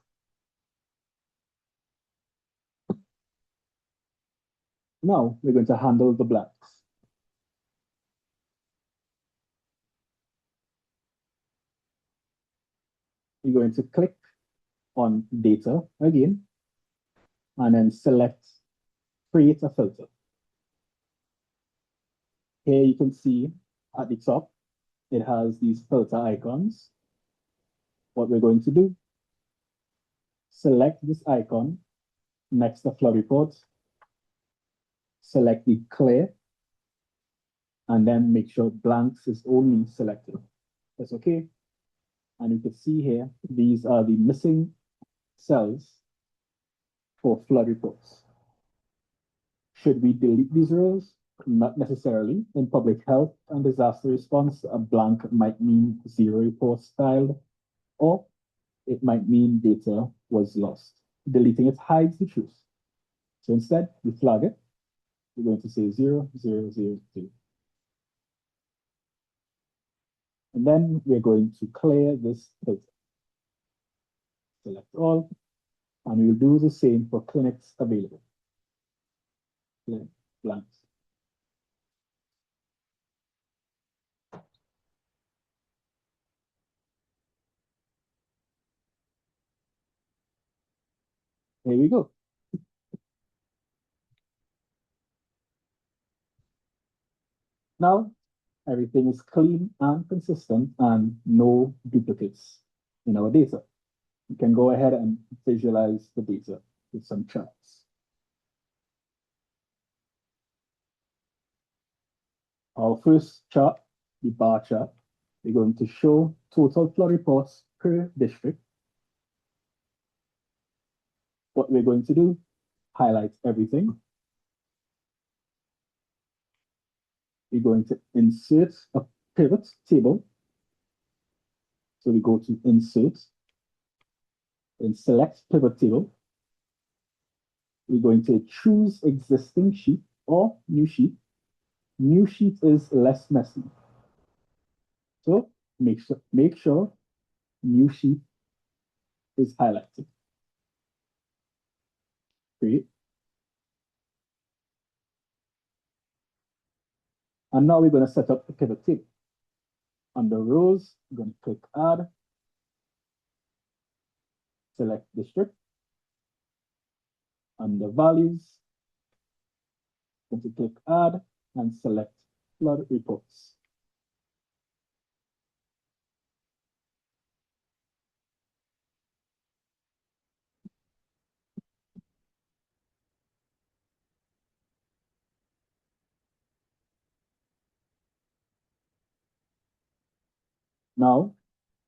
Now we're going to handle the blanks. You're going to click on data again, and then select create a filter. Here you can see at the top, it has these filter icons. What we're going to do, select this icon next to flood report, select the clear, and then make sure blanks is only selected. That's okay. And you can see here, these are the missing cells for flood reports. Should we delete these rows? Not necessarily. In public health and disaster response, a blank might mean 0 reports filed, or it might mean data was lost. Deleting it hides the truth. So instead, we flag it. We're going to say 0, 0, 0, 0. And then we're going to clear this filter. Select all, and we'll do the same for clinics available. Clear blanks. Here we go. Now, everything is clean and consistent and no duplicates in our data. You can go ahead and visualize the data with some charts. Our first chart, the bar chart, we're going to show total flood reports per district. What we're going to do, highlight everything. We're going to insert a pivot table. So we go to insert and select pivot table. We're going to choose existing sheet or new sheet. New sheet is less messy. So make sure new sheet is highlighted. Great. And now we're going to set up the pivot table. Under rows, we're going to click add, select district. Under values, going to click add and select flood reports. Now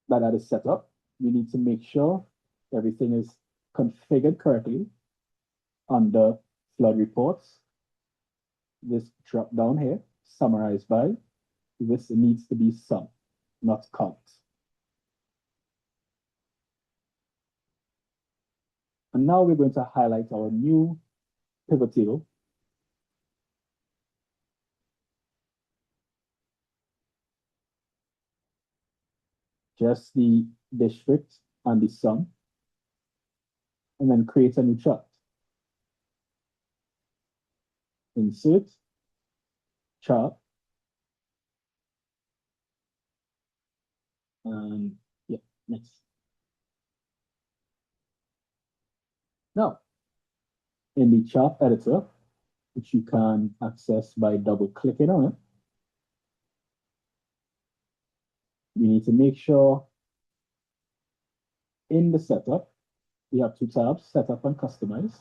that is set up, we need to make sure everything is configured correctly. Under flood reports, this drop down here, summarized by, this needs to be sum, not count. And now we're going to highlight our new pivot table. Just the district and the sum, and then create a new chart. Insert, chart, and yeah, next. Now, in the chart editor, which you can access by double-clicking on it, we need to make sure in the setup, we have two tabs, setup and customize.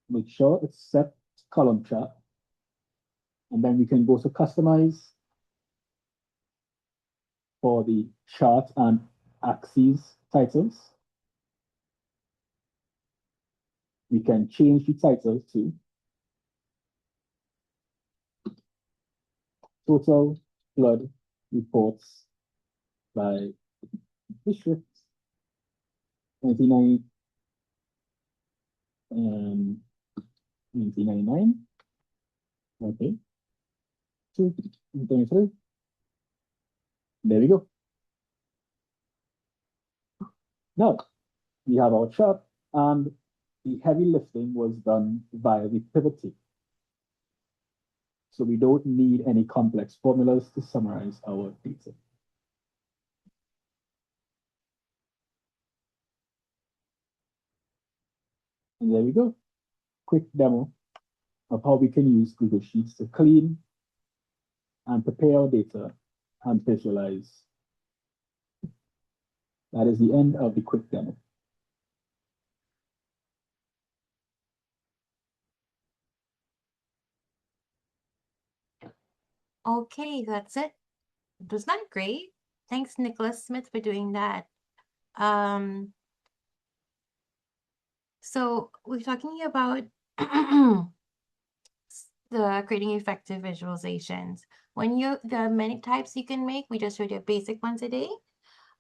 Make sure it's set column chart, and then we can go to customize for the chart and axes titles. We can change the titles to total flood reports by district 1999. Okay. 2023. There we go. Now we have our chart, and the heavy lifting was done via the pivot table. So we don't need any complex formulas to summarize our data. And there we go. Quick demo of how we can use Google Sheets to clean and prepare our data and visualize. That is the end of the quick demo.
Okay, that's it. Was that great? Thanks, Nicholas Smith, for doing that. So we're talking about the creating effective visualizations. There are many types you can make. We just showed you a basic one today.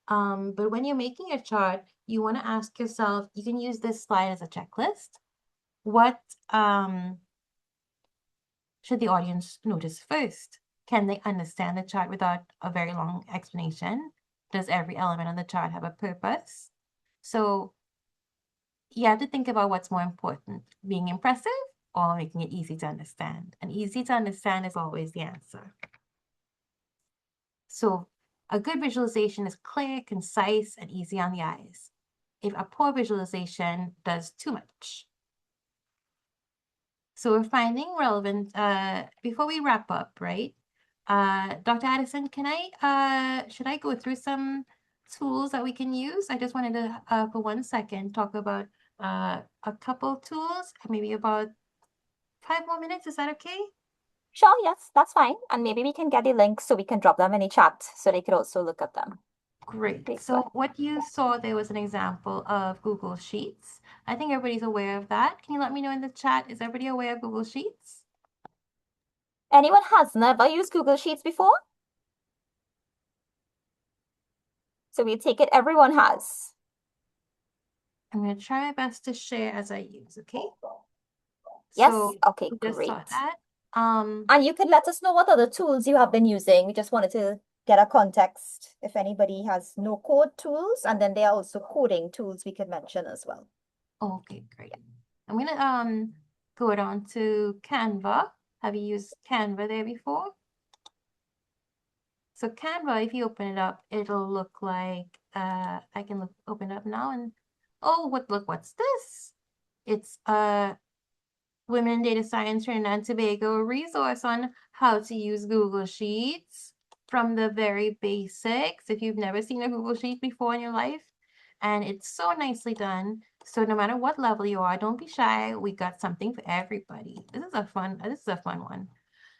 But when you're making a chart, you want to ask yourself, you can use this slide as a checklist. What should the audience notice first? Can they understand the chart without a very long explanation? Does every element on the chart have a purpose? So you have to think about what's more important, being impressive or making it easy to understand. And easy to understand is always the answer. So a good visualization is clear, concise, and easy on the eyes. If a poor visualization does too much. So we're finding relevant, before we wrap up, right? Dr. Addison, should I go through some tools that we can use? I just wanted to, for 1 second, talk about a couple tools, maybe about 5 more minutes. Is that okay?
Sure, yes, that's fine. And maybe we can get the links so we can drop them in the chat so they could also look at them.
Great.
Great.
So what you saw there was an example of Google Sheets. I think everybody's aware of that. Can you let me know in the chat, is everybody aware of Google Sheets?
Anyone has never used Google Sheets before? So we take it everyone has.
I'm going to try my best to share as I use, okay?
Yes,
So
okay,
we just
great.
saw that.
And you could let us know what other tools you have been using. We just wanted to get a context if anybody has no code tools, and then there are also coding tools we could mention as well.
Okay, great. I'm gonna go down to Canva. Have you used Canva there before? So Canva, if you open it up, it'll look like I can open it up now and look, what's this? It's Women in Data Science Trinidad and Tobago resource on how to use Google Sheets from the very basics. If you've never seen a Google Sheet before in your life, and it's so nicely done. So no matter what level you are, don't be shy. We got something for everybody. This is a fun one.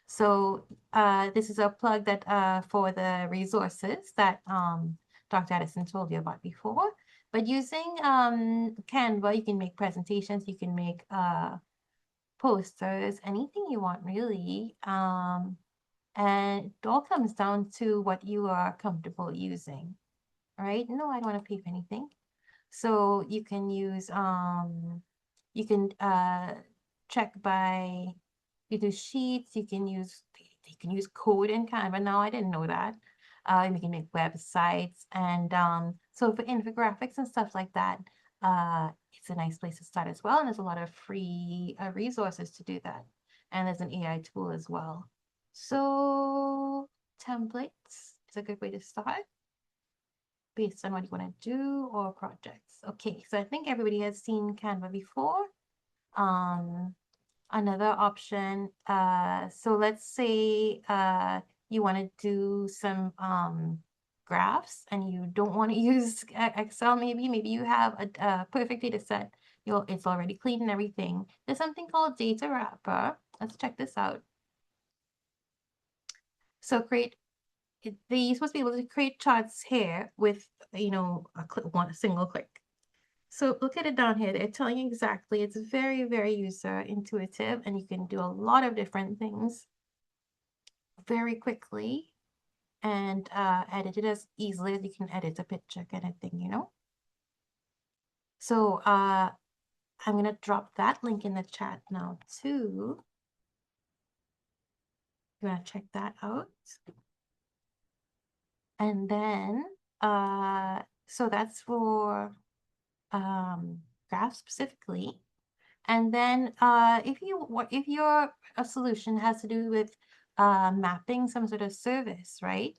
So this is a plug that for the resources that Dr. Addison told you about before. But using Canva, you can make presentations, you can make posters, anything you want really. And it all comes down to what you are comfortable using, right? No, I don't want to pay for anything. So you can use, you can check by, you do sheets, you can use code in Canva. Now I didn't know that. You can make websites, and so for infographics and stuff like that, it's a nice place to start as well. And there's a lot of free resources to do that. And there's an AI tool as well. So templates is a good way to start based on what you want to do or projects. Okay, so I think everybody has seen Canva before. Another option, so let's say you want to do some graphs and you don't want to use Excel, maybe you have a perfect data set, it's already clean and everything. There's something called Data Wrapper. Let's check this out. So create you're supposed to be able to create charts here with, a single click. So look at it down here. They're telling you exactly. It's very, very user intuitive, and you can do a lot of different things very quickly and edit it as easily as you can edit a picture kind of thing, So I'm going to drop that link in the chat now too. You want to check that out. And then, so that's for graphs specifically. And then if your solution has to do with mapping some sort of service, right?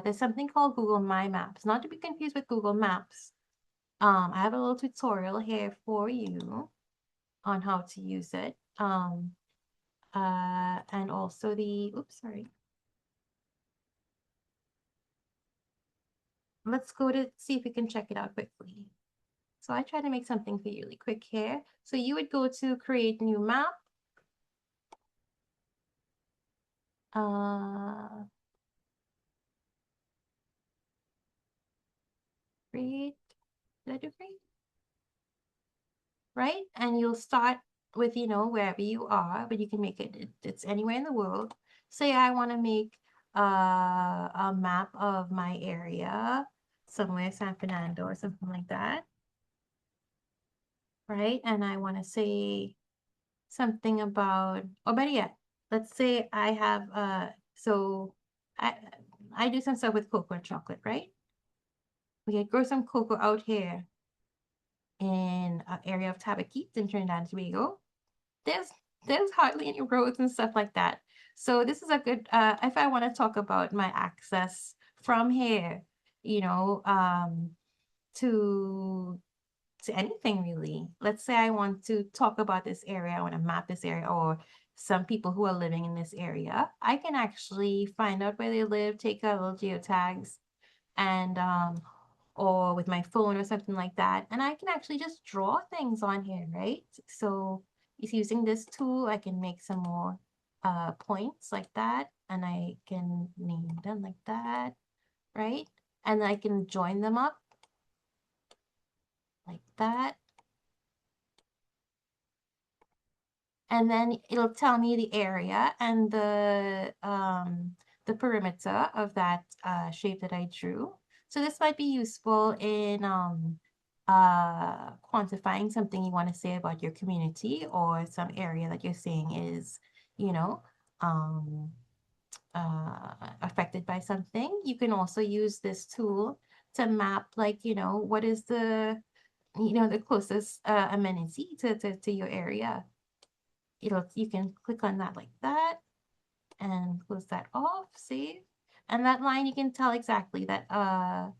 There's something called Google My Maps, not to be confused with Google Maps. I have a little tutorial here for you on how to use it. And also let's go to see if we can check it out quickly. So I try to make something for you really quick here. So you would go to create new map. Create, did I do create? Right? And you'll start with, wherever you are, but you can make it's anywhere in the world. Say I want to make a map of my area, somewhere, San Fernando or something like that. Right? And I want to say something about, or better yet, let's say I have, so I do some stuff with cocoa and chocolate, right? We can grow some cocoa out here in an area of Tabaquite in Trinidad and Tobago. There's hardly any roads and stuff like that. So this is a good, if I want to talk about my access from here, to anything really. Let's say I want to talk about this area, I want to map this area, or some people who are living in this area. I can actually find out where they live, take a little geotags, and or with my phone or something like that, and I can actually just draw things on here, right? So using this tool, I can make some more points like that, and I can name them like that, right? And I can join them up like that. And then it'll tell me the area and the perimeter of that shape that I drew. So this might be useful in quantifying something you want to say about your community or some area that you're saying is, um, affected by something. You can also use this tool to map, like, what is the closest amenity to your area. You can click on that like that and close that off, save. And that line, you can tell exactly that, how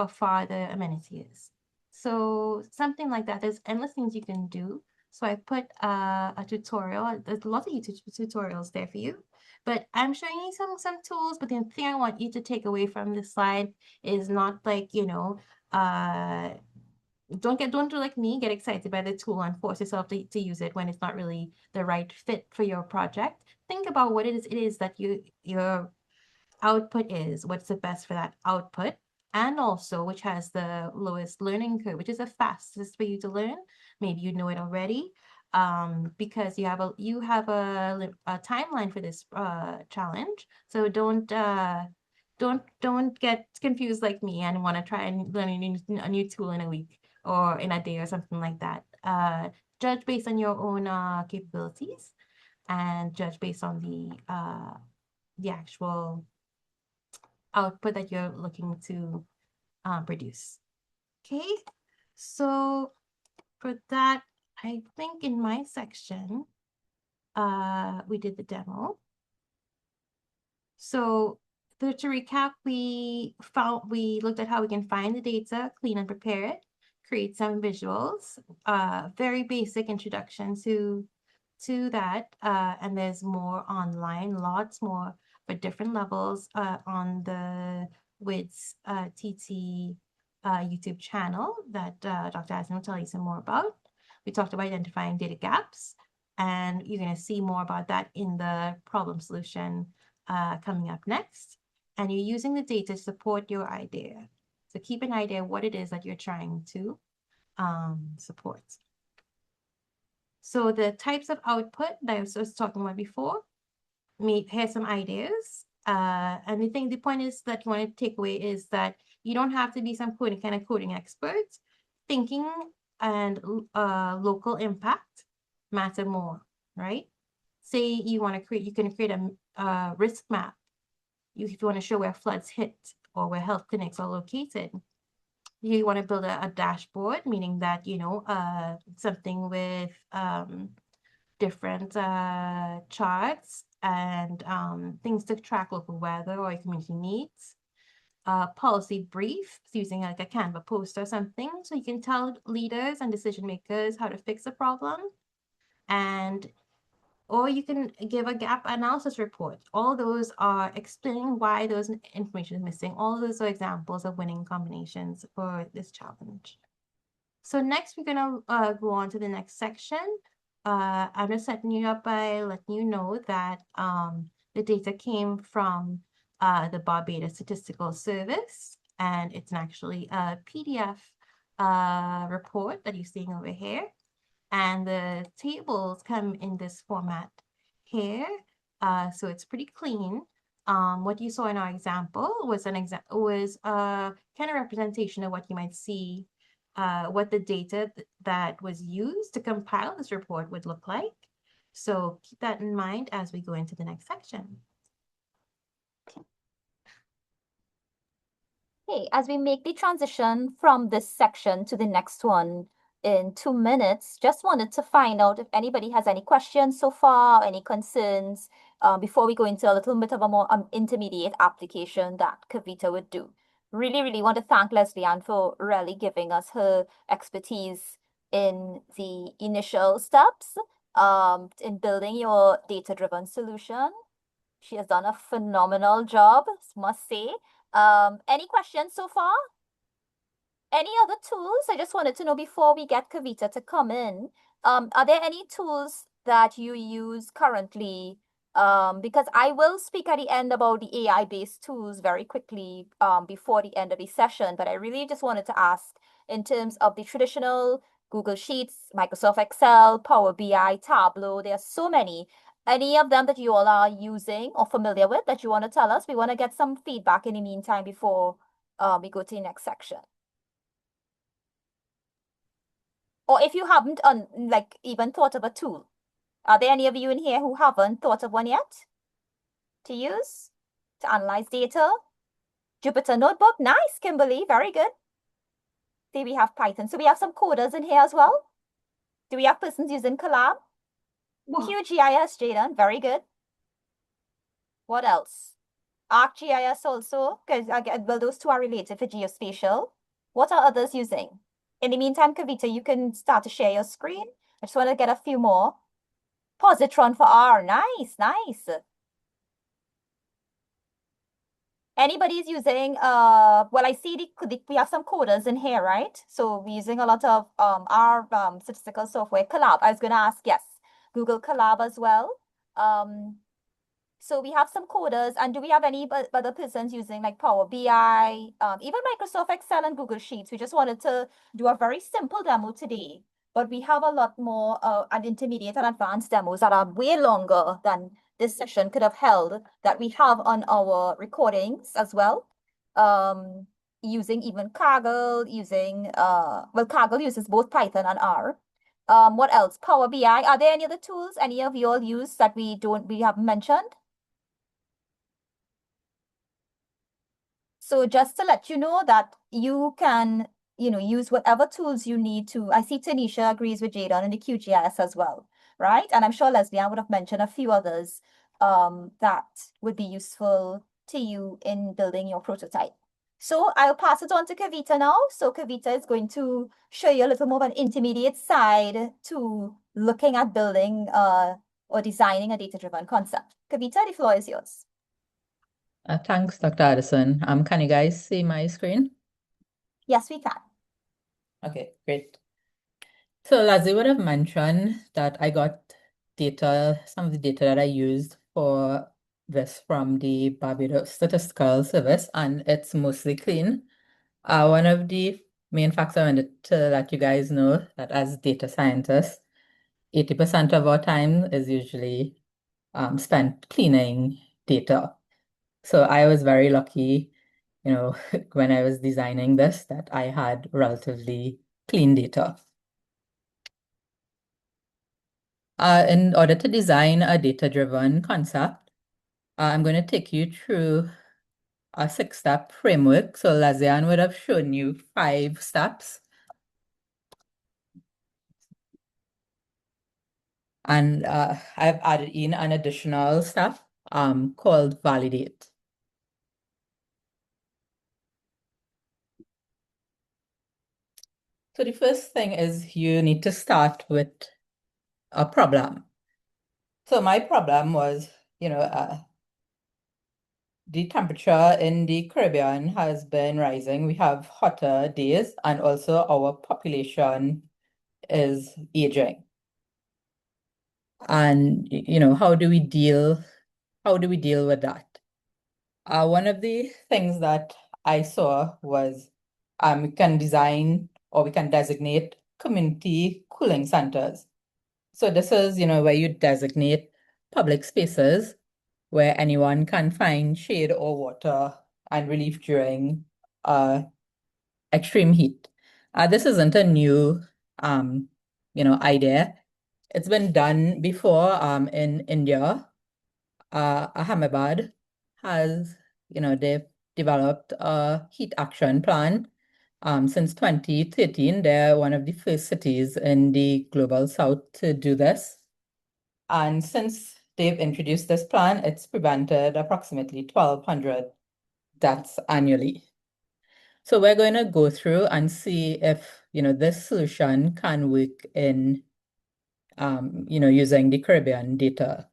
far the amenity is. So something like that, there's endless things you can do. So I put a tutorial, there's lots of YouTube tutorials there for you, but I'm showing you some tools, but the thing I want you to take away from this slide is not like, don't do like me, get excited by the tool and force yourself to use it when it's not really the right fit for your project. Think about what it is that your output is, what's the best for that output, and also which has the lowest learning curve, which is the fastest for you to learn. Maybe you know it already, because you have a timeline for this challenge. So don't get confused like me and want to try and learn a new tool in a week or in a day or something like that. Judge based on your own capabilities, and judge based on the actual output that you're looking to produce. Okay, so for that, I think in my section, we did the demo. So to recap, we looked at how we can find the data, clean and prepare it, create some visuals, very basic introduction to that, and there's more online, lots more for different levels on the WIDS TT YouTube channel that Dr. Addison will tell you some more about. We talked about identifying data gaps, and you're going to see more about that in the problem solution coming up next. And you're using the data to support your idea. So keep an idea of what it is that you're trying to support. So the types of output that I was talking about before, here's some ideas. And the point is that you want to take away is that you don't have to be some coding expert. Thinking and local impact matter more, right? Say you can create a risk map. If you want to show where floods hit or where health clinics are located. You want to build a dashboard, meaning that, something with different charts and things to track local weather or community needs. Policy brief using like a Canva post or something, so you can tell leaders and decision makers how to fix the problem. Or you can give a gap analysis report. All those are explaining why those information is missing. All those are examples of winning combinations for this challenge. So next, we're going to go on to the next section. I'm just setting you up by letting you know that the data came from the Barbados Statistical Service, and it's actually a PDF report that you're seeing over here. And the tables come in this format here, so it's pretty clean. What you saw in our example was a kind of representation of what you might see, what the data that was used to compile this report would look like. So keep that in mind as we go into the next section.
Okay, as we make the transition from this section to the next one in 2 minutes, just wanted to find out if anybody has any questions so far, any concerns, before we go into a little bit of a more intermediate application that Kavita would do. Really, really want to thank Lesley-Ann for really giving us her expertise in the initial steps in building your data-driven solution. She has done a phenomenal job, must say. Any questions so far? Any other tools? I just wanted to know before we get Kavita to come in, are there any tools that you use currently? Because I will speak at the end about the AI-based tools very quickly before the end of the session, but I really just wanted to ask in terms of the traditional Google Sheets, Microsoft Excel, Power BI, Tableau, there are so many. Any of them that you all are using or familiar with that you want to tell us? We want to get some feedback in the meantime before we go to the next section. Or if you haven't even thought of a tool, are there any of you in here who haven't thought of one yet to use to analyze data? Jupyter Notebook, nice, Kimberly, very good. See, we have Python. So we have some coders in here as well. Do we have persons using Collab? QGIS, Jaden, very good. What else? ArcGIS also, because well, those two are related for geospatial. What are others using? In the meantime, Kavita, you can start to share your screen. I just want to get a few more. Positron for R, nice, nice. Anybody's using, well, I see we have some coders in here, right? So we're using a lot of our statistical software. Collab, I was going to ask, yes. Google Collab as well. So we have some coders, and do we have any other persons using like Power BI, even Microsoft Excel and Google Sheets? We just wanted to do a very simple demo today, but we have a lot more intermediate and advanced demos that are way longer than this session could have held that we have on our recordings as well. Using even Kaggle, using, well, Kaggle uses both Python and R. What else? Power BI. Are there any other tools any of you all use that we haven't mentioned? So just to let you know that you can, use whatever tools you need to. I see Tanisha agrees with Jadon in the QGIS as well, right? And I'm sure Lesley-Ann would have mentioned a few others that would be useful to you in building your prototype. So I'll pass it on to Kavita now. So Kavita is going to show you a little more of an intermediate side to looking at building or designing a data-driven concept. Kavita, the floor is yours.
Thanks, Dr. Addison. Can you guys see my screen?
Yes, we can.
Okay, great. So Leslie would have mentioned that I got data, some of the data that I used for this from the Barbados Statistical Service, and it's mostly clean. One of the main facts I wanted to let you guys know that as data scientists, 80% of our time is usually spent cleaning data. So I was very lucky, when I was designing this, that I had relatively clean data. In order to design a data-driven concept, I'm going to take you through a 6-step framework. So Lesley-Ann would have shown you 5 steps. And I've added in an additional step called validate. So the first thing is you need to start with a problem. So my problem was, the temperature in the Caribbean has been rising. We have hotter days, and also our population is aging. And how do we deal with that? One of the things that I saw was we can design or we can designate community cooling centers. So this is, where you designate public spaces where anyone can find shade or water and relief during extreme heat. This isn't a new, idea. It's been done before in India. Ahmedabad has, they've developed a heat action plan. Since 2013, they're one of the first cities in the global south to do this. And since they've introduced this plan, it's prevented approximately 1,200 deaths annually. So we're going to go through and see if, this solution can work in, using the Caribbean data.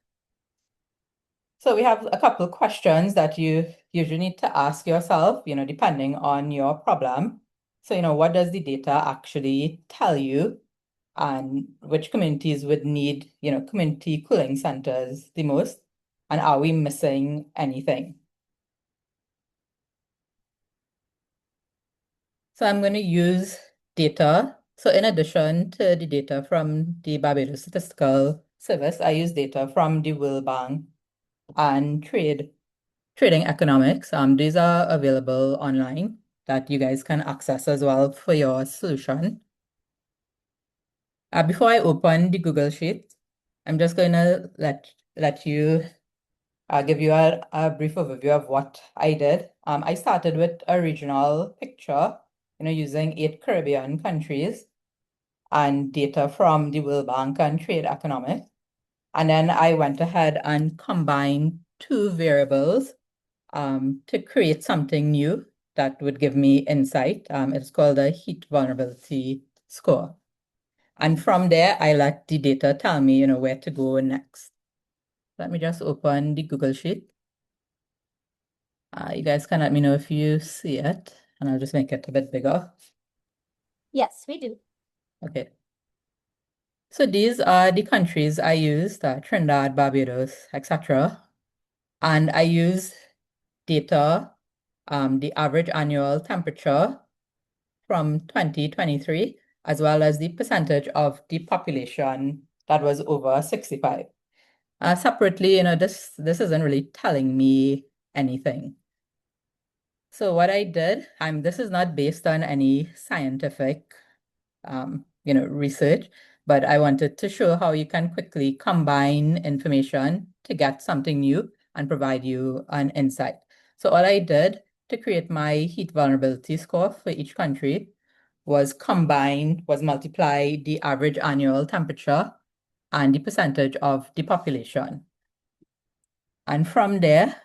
So we have a couple of questions that you usually need to ask yourself, depending on your problem. So, what does the data actually tell you? And which communities would need, community cooling centers the most? And are we missing anything? So I'm going to use data. So in addition to the data from the Barbados Statistical Service, I use data from the World Bank and Trading Economics. These are available online that you guys can access as well for your solution. Before I open the Google Sheet, I'm just going to let you give you a brief overview of what I did. I started with a regional picture, using 8 Caribbean countries and data from the World Bank and Trade Economics. And then I went ahead and combined 2 variables to create something new that would give me insight. It's called a heat vulnerability score. And from there, I let the data tell me, where to go next. Let me just open the Google Sheet. You guys can let me know if you see it, and I'll just make it a bit bigger.
Yes, we do.
Okay. So these are the countries I used, Trinidad, Barbados, etc. And I use data, the average annual temperature from 2023, as well as the percentage of the population that was over 65. Separately, this isn't really telling me anything. So what I did, this is not based on any scientific, research, but I wanted to show how you can quickly combine information to get something new and provide you an insight. So all I did to create my heat vulnerability score for each country was multiply the average annual temperature and the percentage of the population. And from there,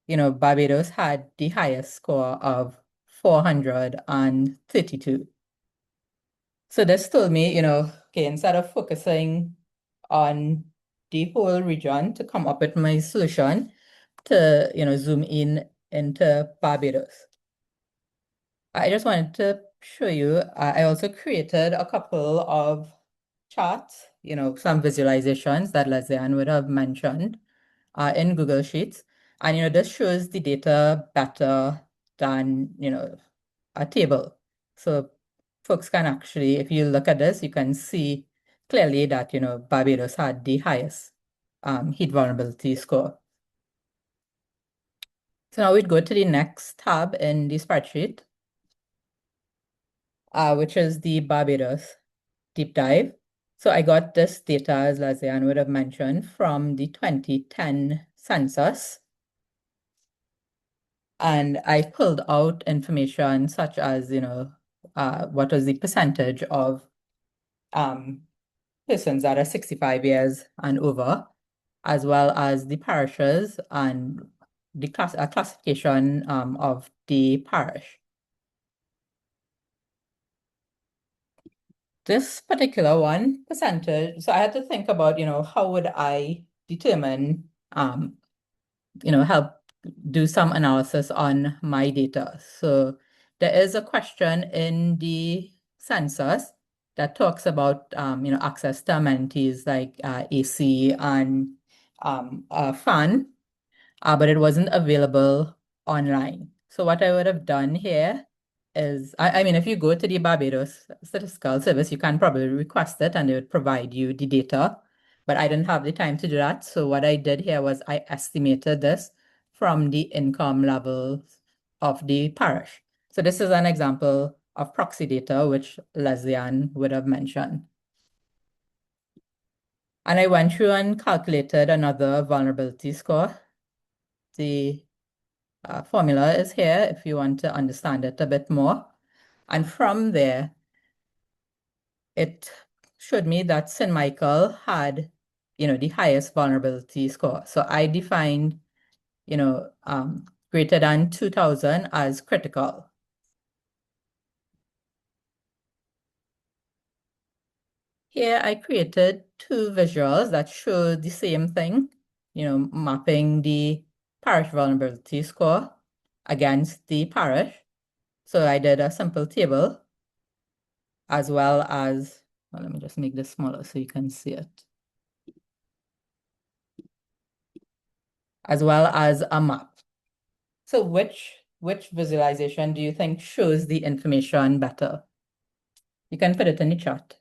Barbados had the highest score of 432. So this told me, okay, instead of focusing on the whole region to come up with my solution, to, zoom in into Barbados. I just wanted to show you, I also created a couple of charts, some visualizations that Lesley-Ann would have mentioned in Google Sheets. And, this shows the data better than, a table. So folks can actually, if you look at this, you can see clearly that, Barbados had the highest heat vulnerability score. So now we'd go to the next tab in the spreadsheet, which is the Barbados deep dive. So I got this data, as Lesley-Ann would have mentioned, from the 2010 census. And I pulled out information such as, what was the percentage of persons that are 65 years and over, as well as the parishes and the classification of the parish. This particular one percentage, so I had to think about, how would I determine, help do some analysis on my data. So there is a question in the census that talks about, access to amenities like AC and a fan, but it wasn't available online. So what I would have done here is, I mean, if you go to the Barbados Statistical Service, you can probably request it and they would provide you the data, but I didn't have the time to do that. So what I did here was I estimated this from the income levels of the parish. So this is an example of proxy data, which Lesley-Ann would have mentioned. And I went through and calculated another vulnerability score. The formula is here if you want to understand it a bit more. And from there, it showed me that St. Michael had, the highest vulnerability score. So I defined, greater than 2,000 as critical. Here I created two visuals that show the same thing, mapping the parish vulnerability score against the parish. So I did a simple table as well as, well, let me just make this smaller so you can see it. As well as a map. So which visualization do you think shows the information better? You can put it in the chat.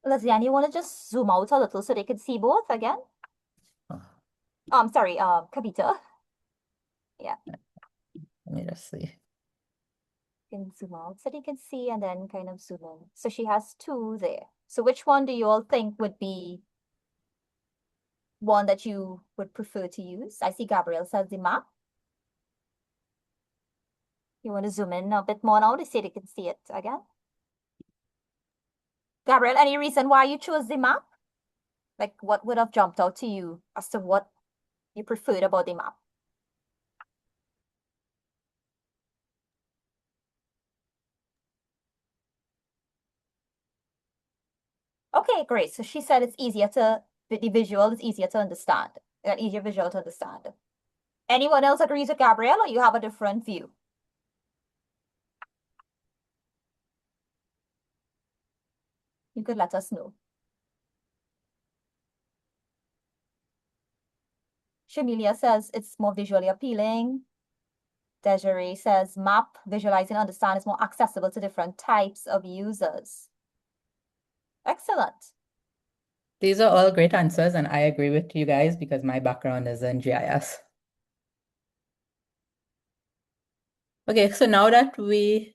Lesley-Ann, you want to just zoom out a little so they can see both again?
Oh.
I'm sorry, Kavita. Yeah.
Let me just see.
You can zoom out so they can see and then kind of zoom in. So she has two there. So which one do you all think would be one that you would prefer to use? I see Gabrielle says the map. You want to zoom in a bit more now to see they can see it again? Gabrielle, any reason why you chose the map? Like what would have jumped out to you as to what you preferred about the map? Okay, great. So she said it's easier to, the visual is easier to understand, an easier visual to understand. Anyone else agrees with Gabrielle or you have a different view? You could let us know. Shamilia says it's more visually appealing. Desiree says map, visualizing, understand is more accessible to different types of users. Excellent.
These are all great answers, and I agree with you guys because my background is in GIS. Okay, so now that we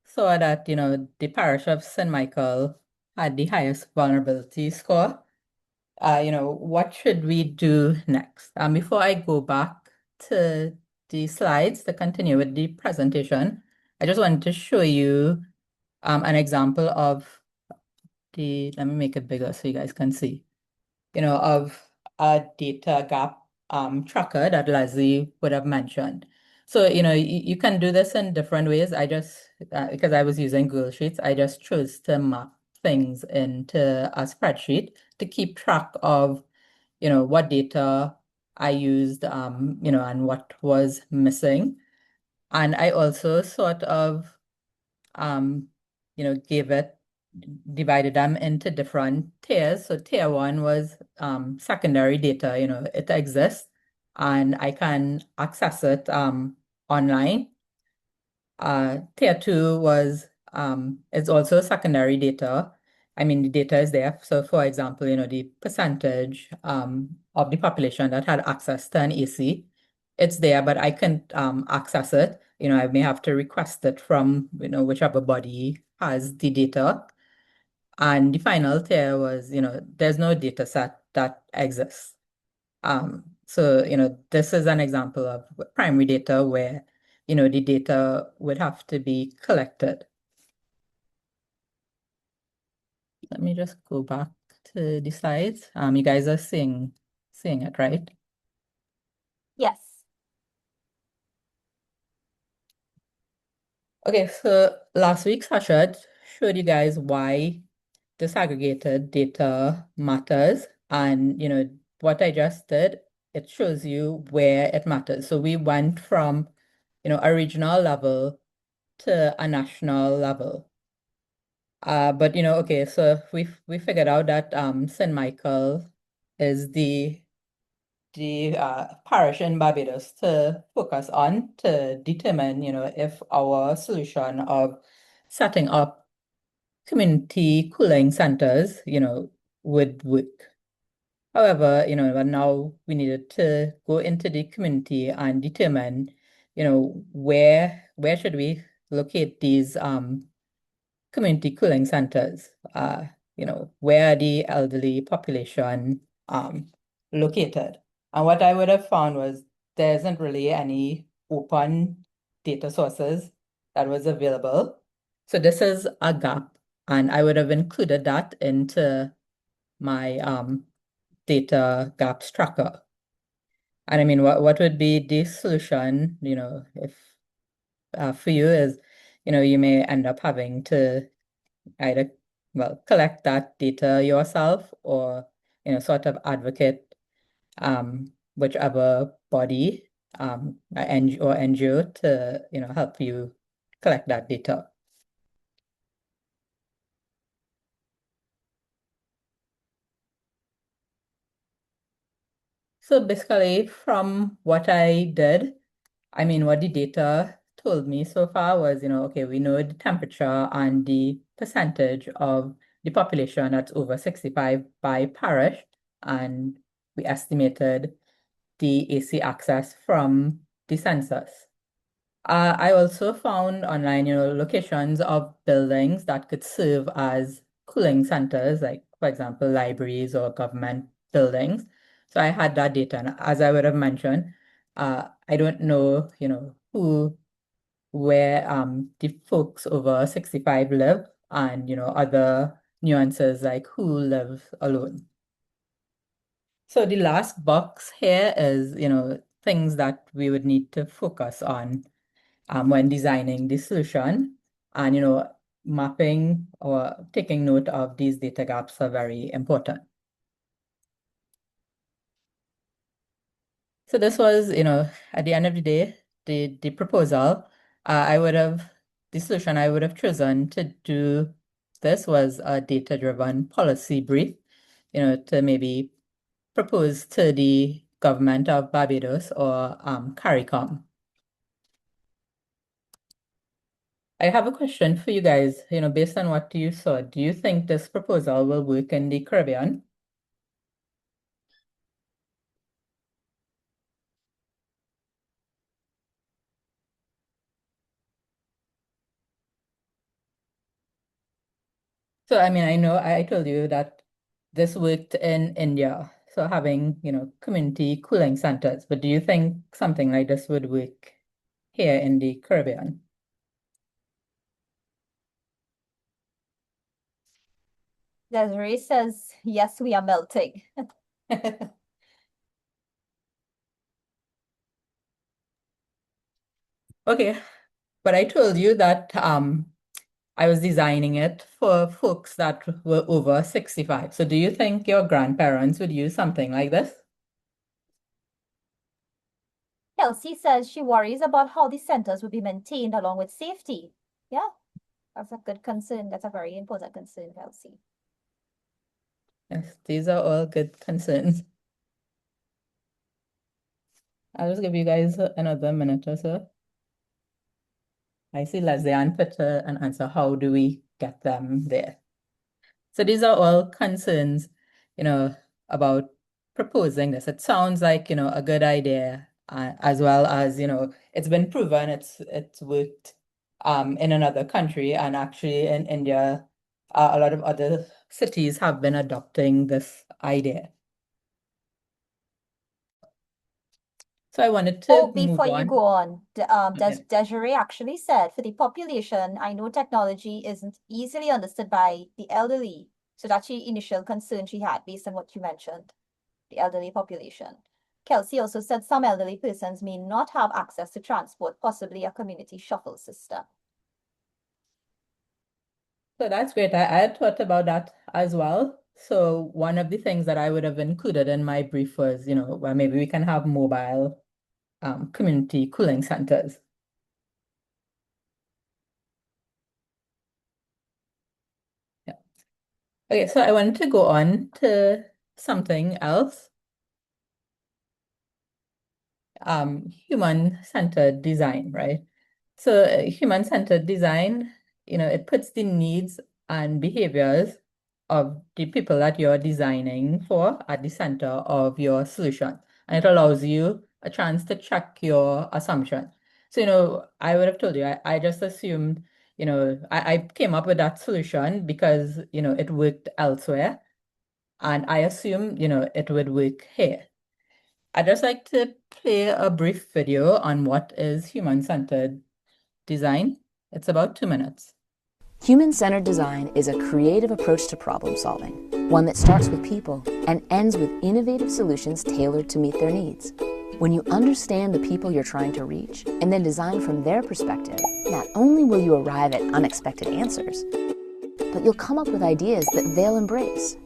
saw that, the parish of St. Michael had the highest vulnerability score, what should we do next? Before I go back to the slides to continue with the presentation, I just wanted to show you an example of let me make it bigger so you guys can see, of a data gap tracker that Leslie would have mentioned. So, you can do this in different ways. I just, because I was using Google Sheets, I just chose to map things into a spreadsheet to keep track of, what data I used, and what was missing. And I also sort of, gave it divided them into different tiers. So tier 1 was secondary data, it exists and I can access it online. Tier 2 was it's also secondary data. I mean, the data is there. So for example, the percentage of the population that had access to an AC, it's there, but I can't access it. I may have to request it from, whichever body has the data. And the final tier was, there's no data set that exists. So, this is an example of primary data where, the data would have to be collected. Let me just go back to the slides. You guys are seeing it, right?
Yes.
Okay, so last week Sasha showed you guys why disaggregated data matters. And, what I just did, it shows you where it matters. So we went from, a regional level to a national level. But okay, so we figured out that St. Michael is the parish in Barbados to focus on to determine, if our solution of setting up community cooling centers, would work. However, now we needed to go into the community and determine, where should we locate these community cooling centers? Where the elderly population located? And what I would have found was there isn't really any open data sources that was available. So this is a gap, and I would have included that into my data gaps tracker. And I mean, what would be the solution, if for you is, you may end up having to either, well, collect that data yourself or, sort of advocate whichever body or NGO to, help you collect that data. So basically, from what I did, I mean, what the data told me so far was, okay, we know the temperature and the percentage of the population that's over 65 by parish, and we estimated the AC access from the census. I also found online, locations of buildings that could serve as cooling centers, like, for example, libraries or government buildings. So I had that data. And as I would have mentioned, I don't know, where the folks over 65 live and, other nuances like who lives alone. So the last box here is, things that we would need to focus on when designing the solution. And, mapping or taking note of these data gaps are very important. So this was, at the end of the day, the proposal, the solution I would have chosen to do this was a data-driven policy brief, to maybe propose to the government of Barbados or CARICOM. I have a question for you guys, based on what you saw, do you think this proposal will work in the Caribbean? So, I mean, I know I told you that this worked in India, so having, community cooling centers, but do you think something like this would work here in the Caribbean?
Desiree says, yes, we are melting.
Okay, but I told you that I was designing it for folks that were over 65. So do you think your grandparents would use something like this?
Kelsey says she worries about how the centers will be maintained along with safety. Yeah, That's a good concern. That's a very important concern, Kelsey.
Yes, these are all good concerns. I'll just give you guys another minute or so. I see Lesley-Ann put an answer. How do we get them there? So these are all concerns, about proposing this. It sounds like, a good idea, as well as, it's been proven it's worked in another country, and actually in India, a lot of other cities have been adopting this idea. So I wanted to move
before you
on.
go on,
Yeah.
Desiree actually said for the population, I know technology isn't easily understood by the elderly. So that's the initial concern she had based on what you mentioned, the elderly population. Kelsey also said some elderly persons may not have access to transport, possibly a community shuttle system.
So that's great. I had thought about that as well. So one of the things that I would have included in my brief was, well, maybe we can have mobile community cooling centers. Yeah. Okay, so I wanted to go on to something else. Human-centered design, right? So human-centered design, it puts the needs and behaviors of the people that you're designing for at the center of your solution. And it allows you a chance to check your assumption. So, I would have told you, I just assumed, I came up with that solution because, it worked elsewhere. And I assumed, it would work here. I'd just like to play a brief video on what is human-centered design. It's about 2 minutes.
Human-centered design is a creative approach to problem solving, one that starts with people and ends with innovative solutions tailored to meet their needs. When you understand the people you're trying to reach and then design from their perspective, not only will you arrive at unexpected answers, but you'll come up with ideas that they'll embrace.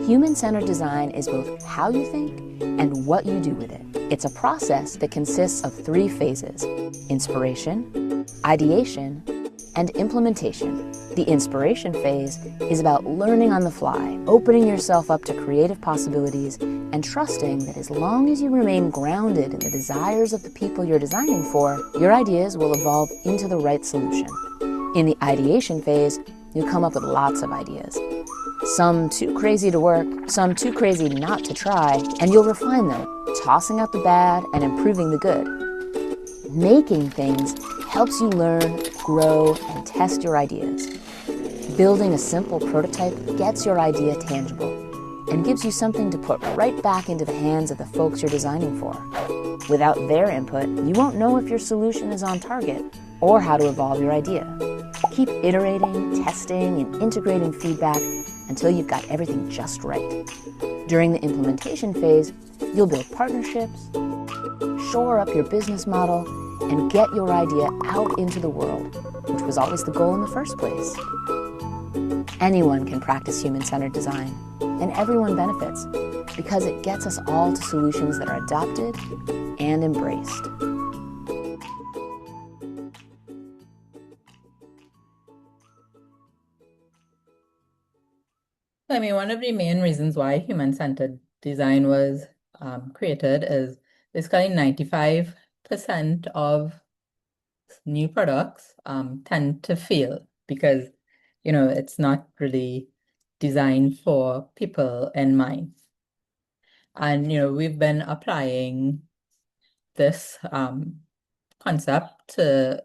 Human-centered design is both how you think and what you do with it. It's a process that consists of 3 phases: inspiration, ideation, and implementation. The inspiration phase is about learning on the fly, opening yourself up to creative possibilities, and trusting that as long as you remain grounded in the desires of the people you're designing for, your ideas will evolve into the right solution. In the ideation phase, you come up with lots of ideas. Some too crazy to work, some too crazy not to try, and you'll refine them, tossing out the bad and improving the good. Making things helps you learn, grow, and test your ideas. Building a simple prototype gets your idea tangible and gives you something to put right back into the hands of the folks you're designing for. Without their input, you won't know if your solution is on target or how to evolve your idea. Keep iterating, testing, and integrating feedback until you've got everything just right. During the implementation phase, you'll build partnerships, shore up your business model, and get your idea out into the world, which was always the goal in the first place. Anyone can practice human-centered design, and everyone benefits, because it gets us all to solutions that are adopted and embraced.
I mean, one of the main reasons why human-centered design was created is basically 95% of new products tend to fail because, it's not really designed for people in mind. And, we've been applying this concept to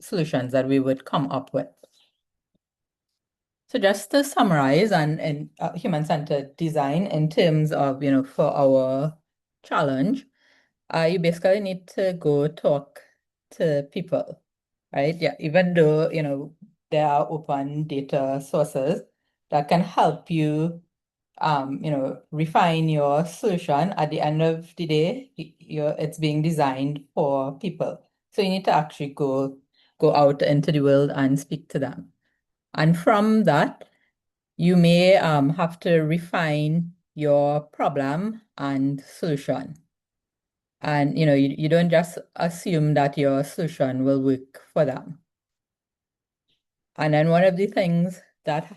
solutions that we would come up with. So just to summarize and human-centered design in terms of, for our challenge, you basically need to go talk to people, right? Yeah, even though, there are open data sources that can help you, refine your solution. At the end of the day, it's being designed for people. So you need to actually go out into the world and speak to them. And from that, you may have to refine your problem and solution. And you don't just assume that your solution will work for them. And then one of the things that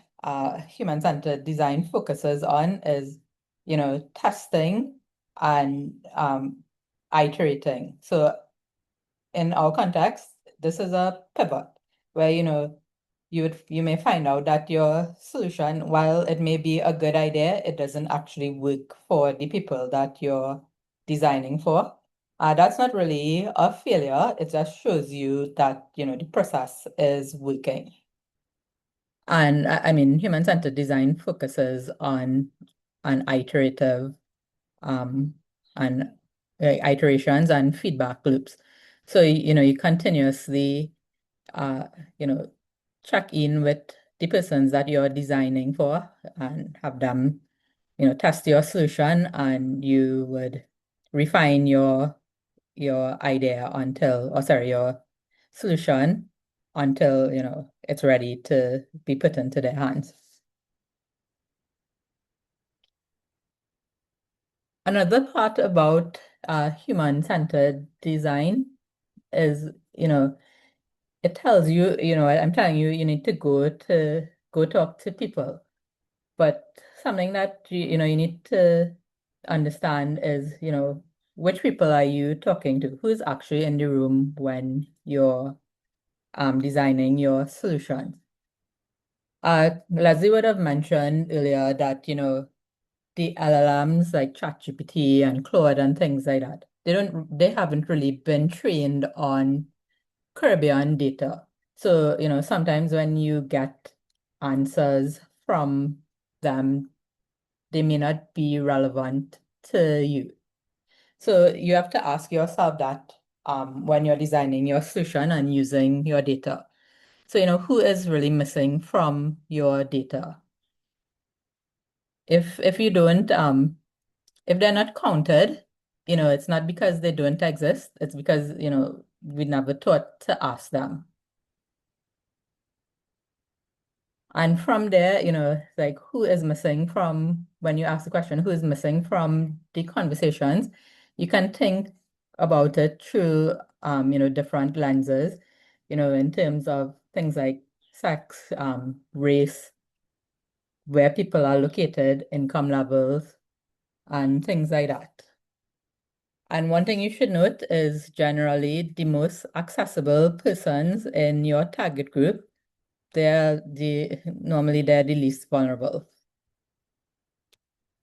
human-centered design focuses on is, testing and iterating. So in our context, this is a pivot where, you may find out that your solution, while it may be a good idea, it doesn't actually work for the people that you're designing for. That's not really a failure. It just shows you that, the process is working. And I mean, human-centered design focuses on iterative and iterations and feedback loops. So, you continuously, uh, you know, check in with the persons that you're designing for and have them, test your solution, and you would refine your idea your solution until, it's ready to be put into their hands. Another part about human-centered design is, it tells you, I'm telling you, you need to go talk to people. But something that you need to understand is, which people are you talking to? Who's actually in the room when you're designing your solution? Leslie would have mentioned earlier that, the LLMs like ChatGPT and Claude and things like that, they haven't really been trained on Caribbean data. So, sometimes when you get answers from them, they may not be relevant to you. So you have to ask yourself that when you're designing your solution and using your data. So, who is really missing from your data? If you don't, if they're not counted, it's not because they don't exist. It's because, we never thought to ask them. And from there, like who is missing from when you ask the question, who is missing from the conversations, you can think about it through, different lenses, in terms of things like sex, race, where people are located, income levels, and things like that. And one thing you should note is generally the most accessible persons in your target group, normally they're the least vulnerable.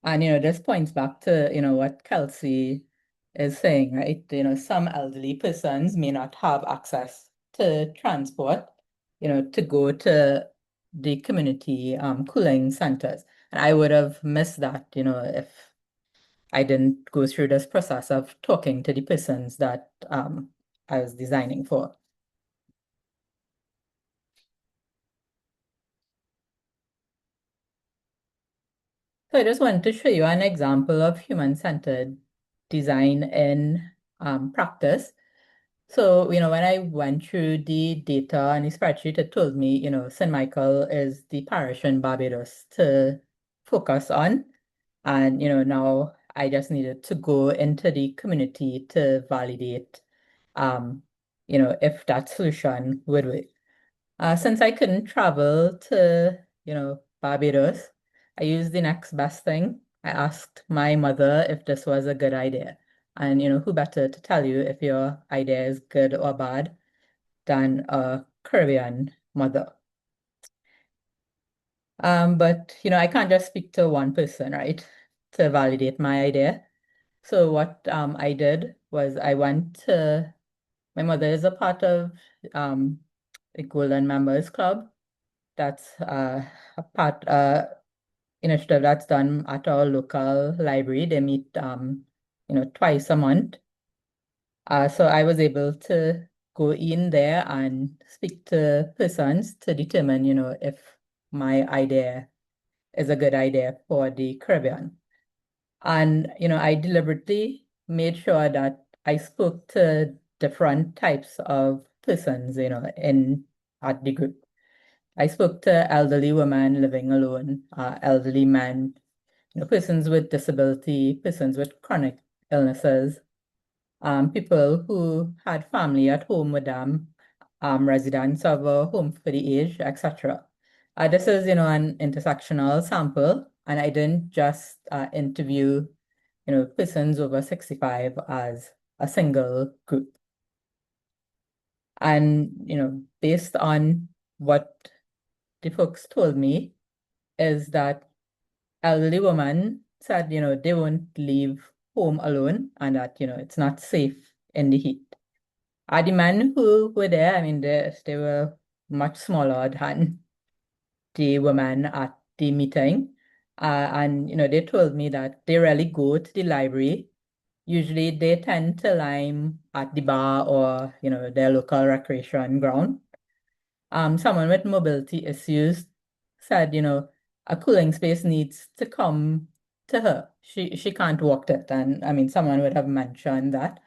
And, this points back to, what Kelsey is saying, right? Some elderly persons may not have access to transport, to go to the community cooling centers. And I would have missed that, if I didn't go through this process of talking to the persons that I was designing for. So I just wanted to show you an example of human-centered design in practice. So, when I went through the data and the spreadsheet, it told me, St. Michael is the parish in Barbados to focus on. And, now I just needed to go into the community to validate, if that solution would work. Since I couldn't travel to, Barbados, I used the next best thing. I asked my mother if this was a good idea. And, who better to tell you if your idea is good or bad than a Caribbean mother. But, I can't just speak to one person, right, to validate my idea. So what I did was I went to, my mother is a part of the Golden Members Club. That's a part initiative that's done at our local library. They meet twice a month. So I was able to go in there and speak to persons to determine, if my idea is a good idea for the Caribbean. And, I deliberately made sure that I spoke to different types of persons, at the group. I spoke to elderly women living alone, elderly men, persons with disability, persons with chronic illnesses, people who had family at home with them, residents of a home for the aged, etc. This is, an intersectional sample, and I didn't just interview, persons over 65 as a single group. And, based on what the folks told me is that elderly women said, they won't leave home alone and that, it's not safe in the heat. The men who were there, I mean, they were much smaller than the women at the meeting. And, they told me that they rarely go to the library. Usually they tend to lime at the bar or, their local recreation ground. Someone with mobility issues said, a cooling space needs to come to her. She can't walk it. And I mean, someone would have mentioned that.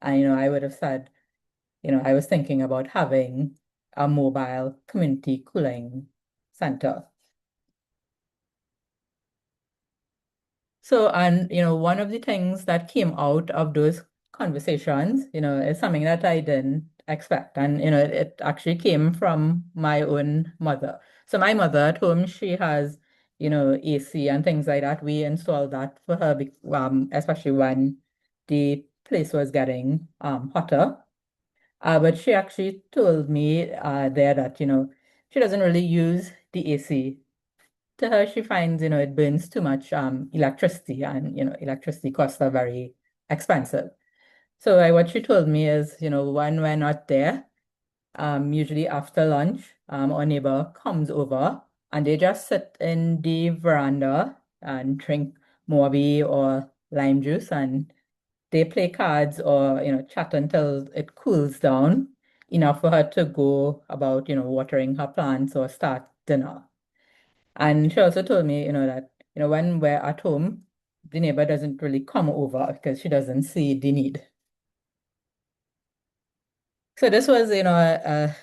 And, I would have said, I was thinking about having a mobile community cooling center. So, and, one of the things that came out of those conversations, is something that I didn't expect. And, it actually came from my own mother. So my mother at home, she has, AC and things like that. We installed that for her, especially when the place was getting hotter. But she actually told me there that, she doesn't really use the AC. To her, she finds, it burns too much electricity, and, electricity costs are very expensive. So what she told me is, when we're not there, usually after lunch, our neighbor comes over and they just sit in the veranda and drink Moabi or lime juice, and they play cards or, chat until it cools down enough for her to go about, watering her plants or start dinner. And she also told me, that, when we're at home, the neighbor doesn't really come over because she doesn't see the need. So this was, a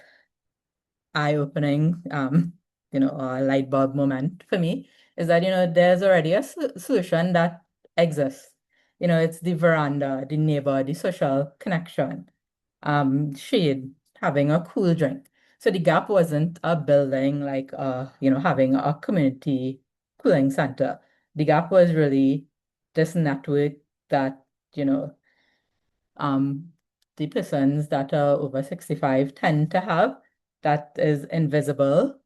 eye-opening, a light bulb moment for me, is that, there's already a solution that exists. It's the veranda, the neighbor, the social connection, shade, having a cool drink. So the gap wasn't a building like, having a community cooling center. The gap was really this network that, the persons that are over 65 tend to have that is invisible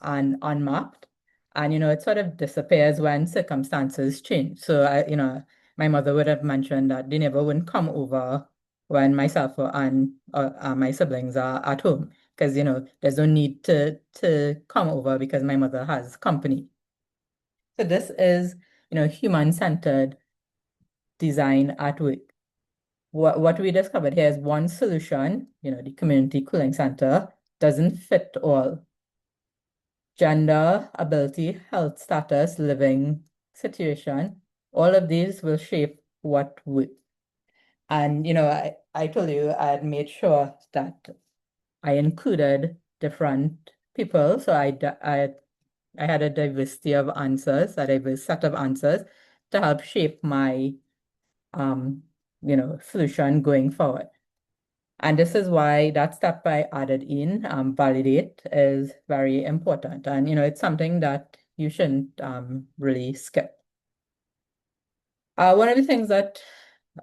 and unmapped. And, it sort of disappears when circumstances change. So, my mother would have mentioned that they never wouldn't come over when myself and my siblings are at home because, there's no need to come over because my mother has company. So this is, human-centered design at work. What we discovered here is one solution, the community cooling center, doesn't fit all. Gender, ability, health status, living situation, all of these will shape what we. And, I told you I had made sure that I included different people. So I had a diversity of answers, a diverse set of answers to help shape my, solution going forward. And this is why that step I added in, validate, is very important. And, it's something that you shouldn't really skip. One of the things that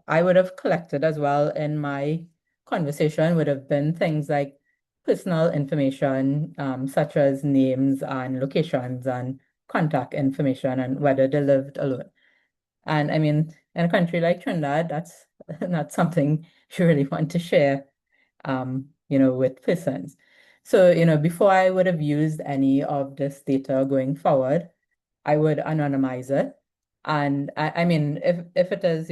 I would have collected as well in my conversation would have been things like personal information, such as names and locations and contact information and whether they lived alone. And I mean, in a country like Trinidad, that's not something you really want to share, with persons. So, before I would have used any of this data going forward, I would anonymize it. And I mean, if it is,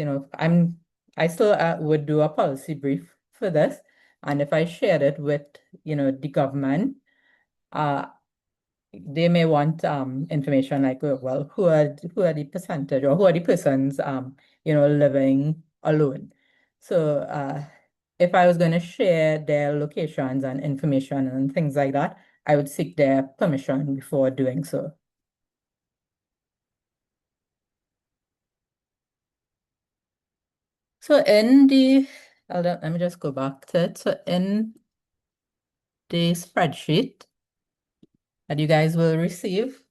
I still would do a policy brief for this. And if I shared it with, the government, they may want information like, well, who are the percentage or who are the persons, living alone. So if I was going to share their locations and information and things like that, I would seek their permission before doing so. So in the, let me just go back to it. So in the spreadsheet that you guys will receive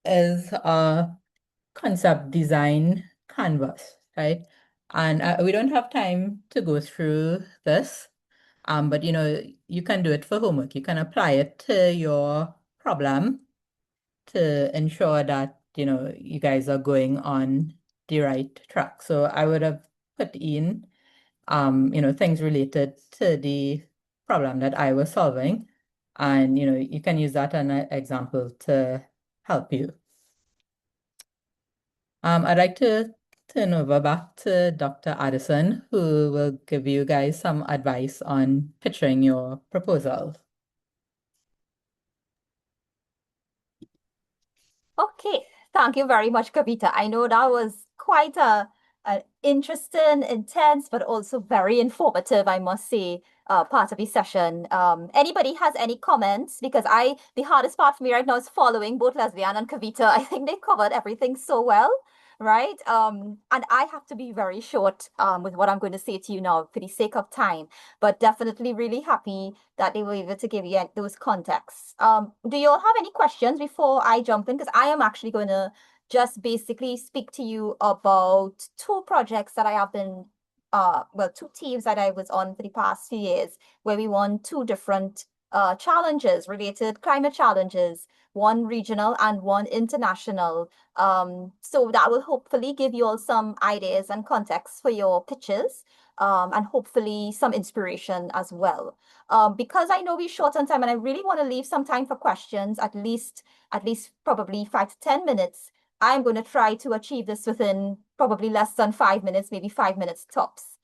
is a concept design canvas, right? And we don't have time to go through this, but you can do it for homework. You can apply it to your problem to ensure that you guys are going on the right track. So I would have put in things related to the problem that I was solving, and you can use that as an example to help you. I'd like to turn over back to Dr. Addison, who will give you guys some advice on pitching your proposal.
Okay, thank you very much, Kavita. I know that was quite a interesting, intense, but also very informative, I must say, part of the session. Anybody has any comments? Because the hardest part for me right now is following both Lesley-Ann and Kavita. I think they covered everything so well, right? And I have to be very short with what I'm going to say to you now for the sake of time, but definitely really happy that they were able to give you those contexts. Do you all have any questions before I jump in? Because I am actually going to just basically speak to you about two projects that I have been, two teams that I was on for the past few years, where we won two different challenges, related climate challenges, one regional and one international. So that will hopefully give you all some ideas and context for your pitches. And hopefully some inspiration as well. Because I know we're short on time and I really want to leave some time for questions, at least probably 5 to 10 minutes. I'm going to try to achieve this within probably less than 5 minutes, maybe 5 minutes tops.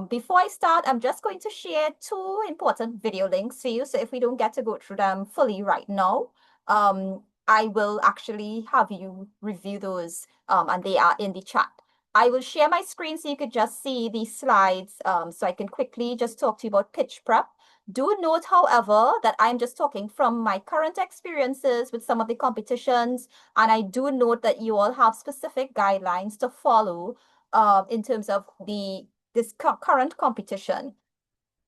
Before I start, I'm just going to share two important video links for you. So if we don't get to go through them fully right now, I will actually have you review those and they are in the chat. I will share my screen so you could just see these slides so I can quickly just talk to you about pitch prep. Do note, however, that I'm just talking from my current experiences with some of the competitions, and I do note that you all have specific guidelines to follow in terms of this current competition.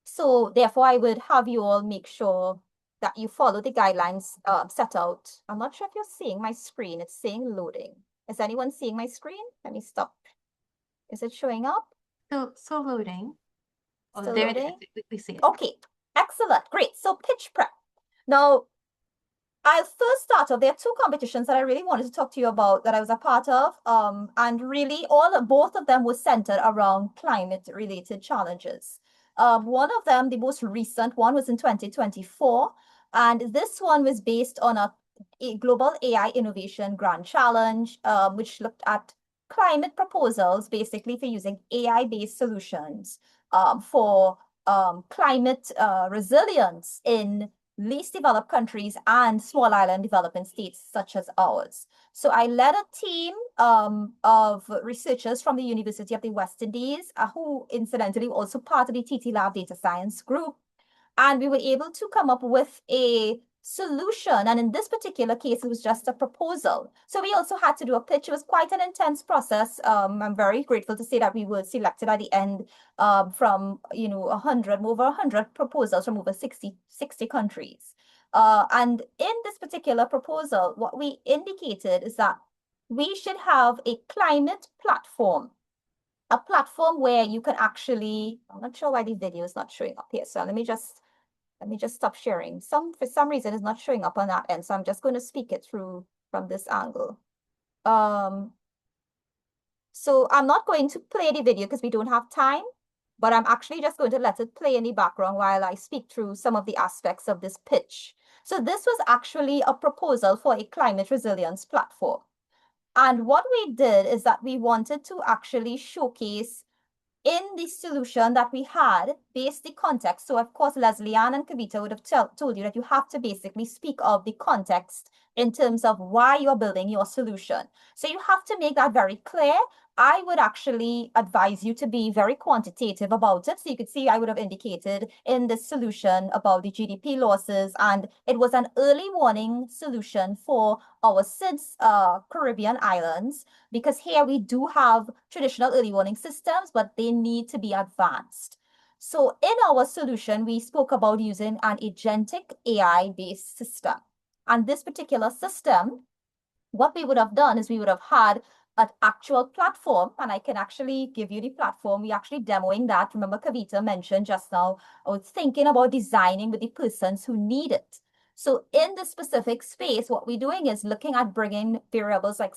So therefore, I would have you all make sure that you follow the guidelines set out. I'm not sure if you're seeing my screen. It's saying loading. Is anyone seeing my screen? Let me stop. Is it showing up?
Still loading. Oh,
Still
there
loading?
it is. We see it.
Okay, excellent, great. So pitch prep. Now, I'll first start off. There are two competitions that I really wanted to talk to you about that I was a part of, and really both of them were centered around climate-related challenges. One of them, the most recent one, was in 2024, and this one was based on a global AI innovation grand challenge, which looked at climate proposals, basically for using AI-based solutions for climate resilience in least developed countries and small island developing states such as ours. So I led a team of researchers from the University of the West Indies, who incidentally were also part of the TTLab data science group. And we were able to come up with a solution. And in this particular case, it was just a proposal. So we also had to do a pitch. It was quite an intense process. I'm very grateful to say that we were selected at the end from, over 100 proposals from over 60 countries. And in this particular proposal, what we indicated is that we should have a climate platform, a platform where you can actually, I'm not sure why the video is not showing up here. So let me just stop sharing. For some reason it's not showing up on that end. So I'm just going to speak it through from this angle. So I'm not going to play the video because we don't have time, but I'm actually just going to let it play in the background while I speak through some of the aspects of this pitch. So this was actually a proposal for a climate resilience platform. And what we did is that we wanted to actually showcase in the solution that we had base the context. So of course, Lesley-Ann and Kavita would have told you that you have to basically speak of the context in terms of why you're building your solution. So you have to make that very clear. I would actually advise you to be very quantitative about it. So you could see I would have indicated in this solution about the GDP losses, and it was an early warning solution for our SIDS Caribbean islands, because here we do have traditional early warning systems, but they need to be advanced. So in our solution, we spoke about using an agentic AI-based system. And this particular system, what we would have done is we would have had an actual platform, and I can actually give you the platform. We actually demoing that. Remember, Kavita mentioned just now, I was thinking about designing with the persons who need it. So in this specific space, what we're doing is looking at bringing variables like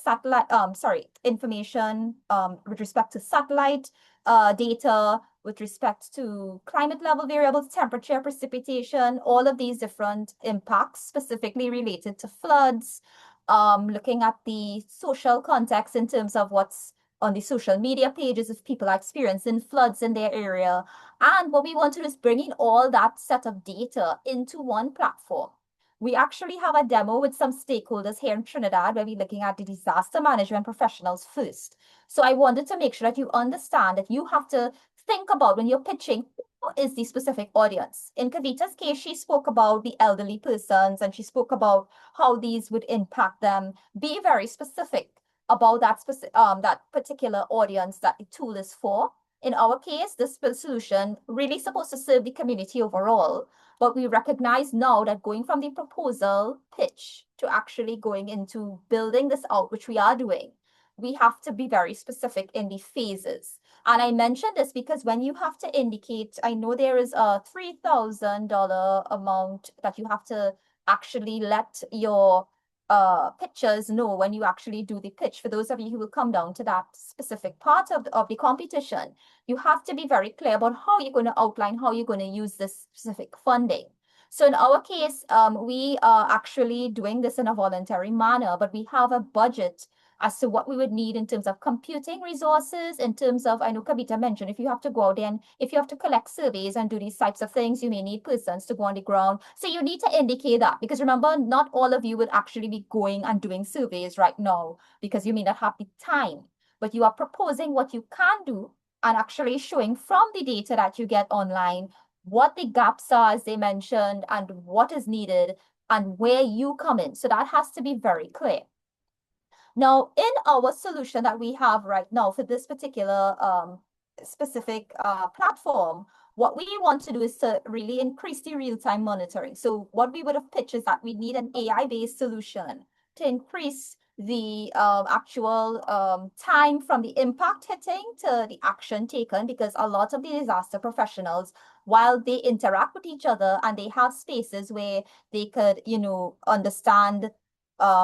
information with respect to satellite data, with respect to climate level variables, temperature, precipitation, all of these different impacts specifically related to floods, looking at the social context in terms of what's on the social media pages if people are experiencing floods in their area. And what we want to do is bringing all that set of data into one platform. We actually have a demo with some stakeholders here in Trinidad where we're looking at the disaster management professionals first. So I wanted to make sure that you understand that you have to think about when you're pitching, who is the specific audience? In Kavita's case, she spoke about the elderly persons and she spoke about how these would impact them. Be very specific about that particular audience that the tool is for. In our case, this solution really supposed to serve the community overall, but we recognize now that going from the proposal pitch to actually going into building this out, which we are doing, we have to be very specific in the phases. And I mentioned this because when you have to indicate, I know there is a $3,000 amount that you have to actually let your pitchers know when you actually do the pitch. For those of you who will come down to that specific part of the competition, you have to be very clear about how you're going to outline how you're going to use this specific funding. So in our case, we are actually doing this in a voluntary manner, but we have a budget as to what we would need in terms of computing resources, in terms of, I know Kavita mentioned, if you have to go out there and if you have to collect surveys and do these types of things, you may need persons to go on the ground. So you need to indicate that, because remember, not all of you would actually be going and doing surveys right now because you may not have the time, but you are proposing what you can do and actually showing from the data that you get online what the gaps are, as they mentioned, and what is needed and where you come in. So that has to be very clear. Now, in our solution that we have right now for this particular specific platform, what we want to do is to really increase the real-time monitoring. So what we would have pitched is that we need an AI-based solution to increase the actual time from the impact hitting to the action taken, because a lot of the disaster professionals, while they interact with each other and they have spaces where they could, understand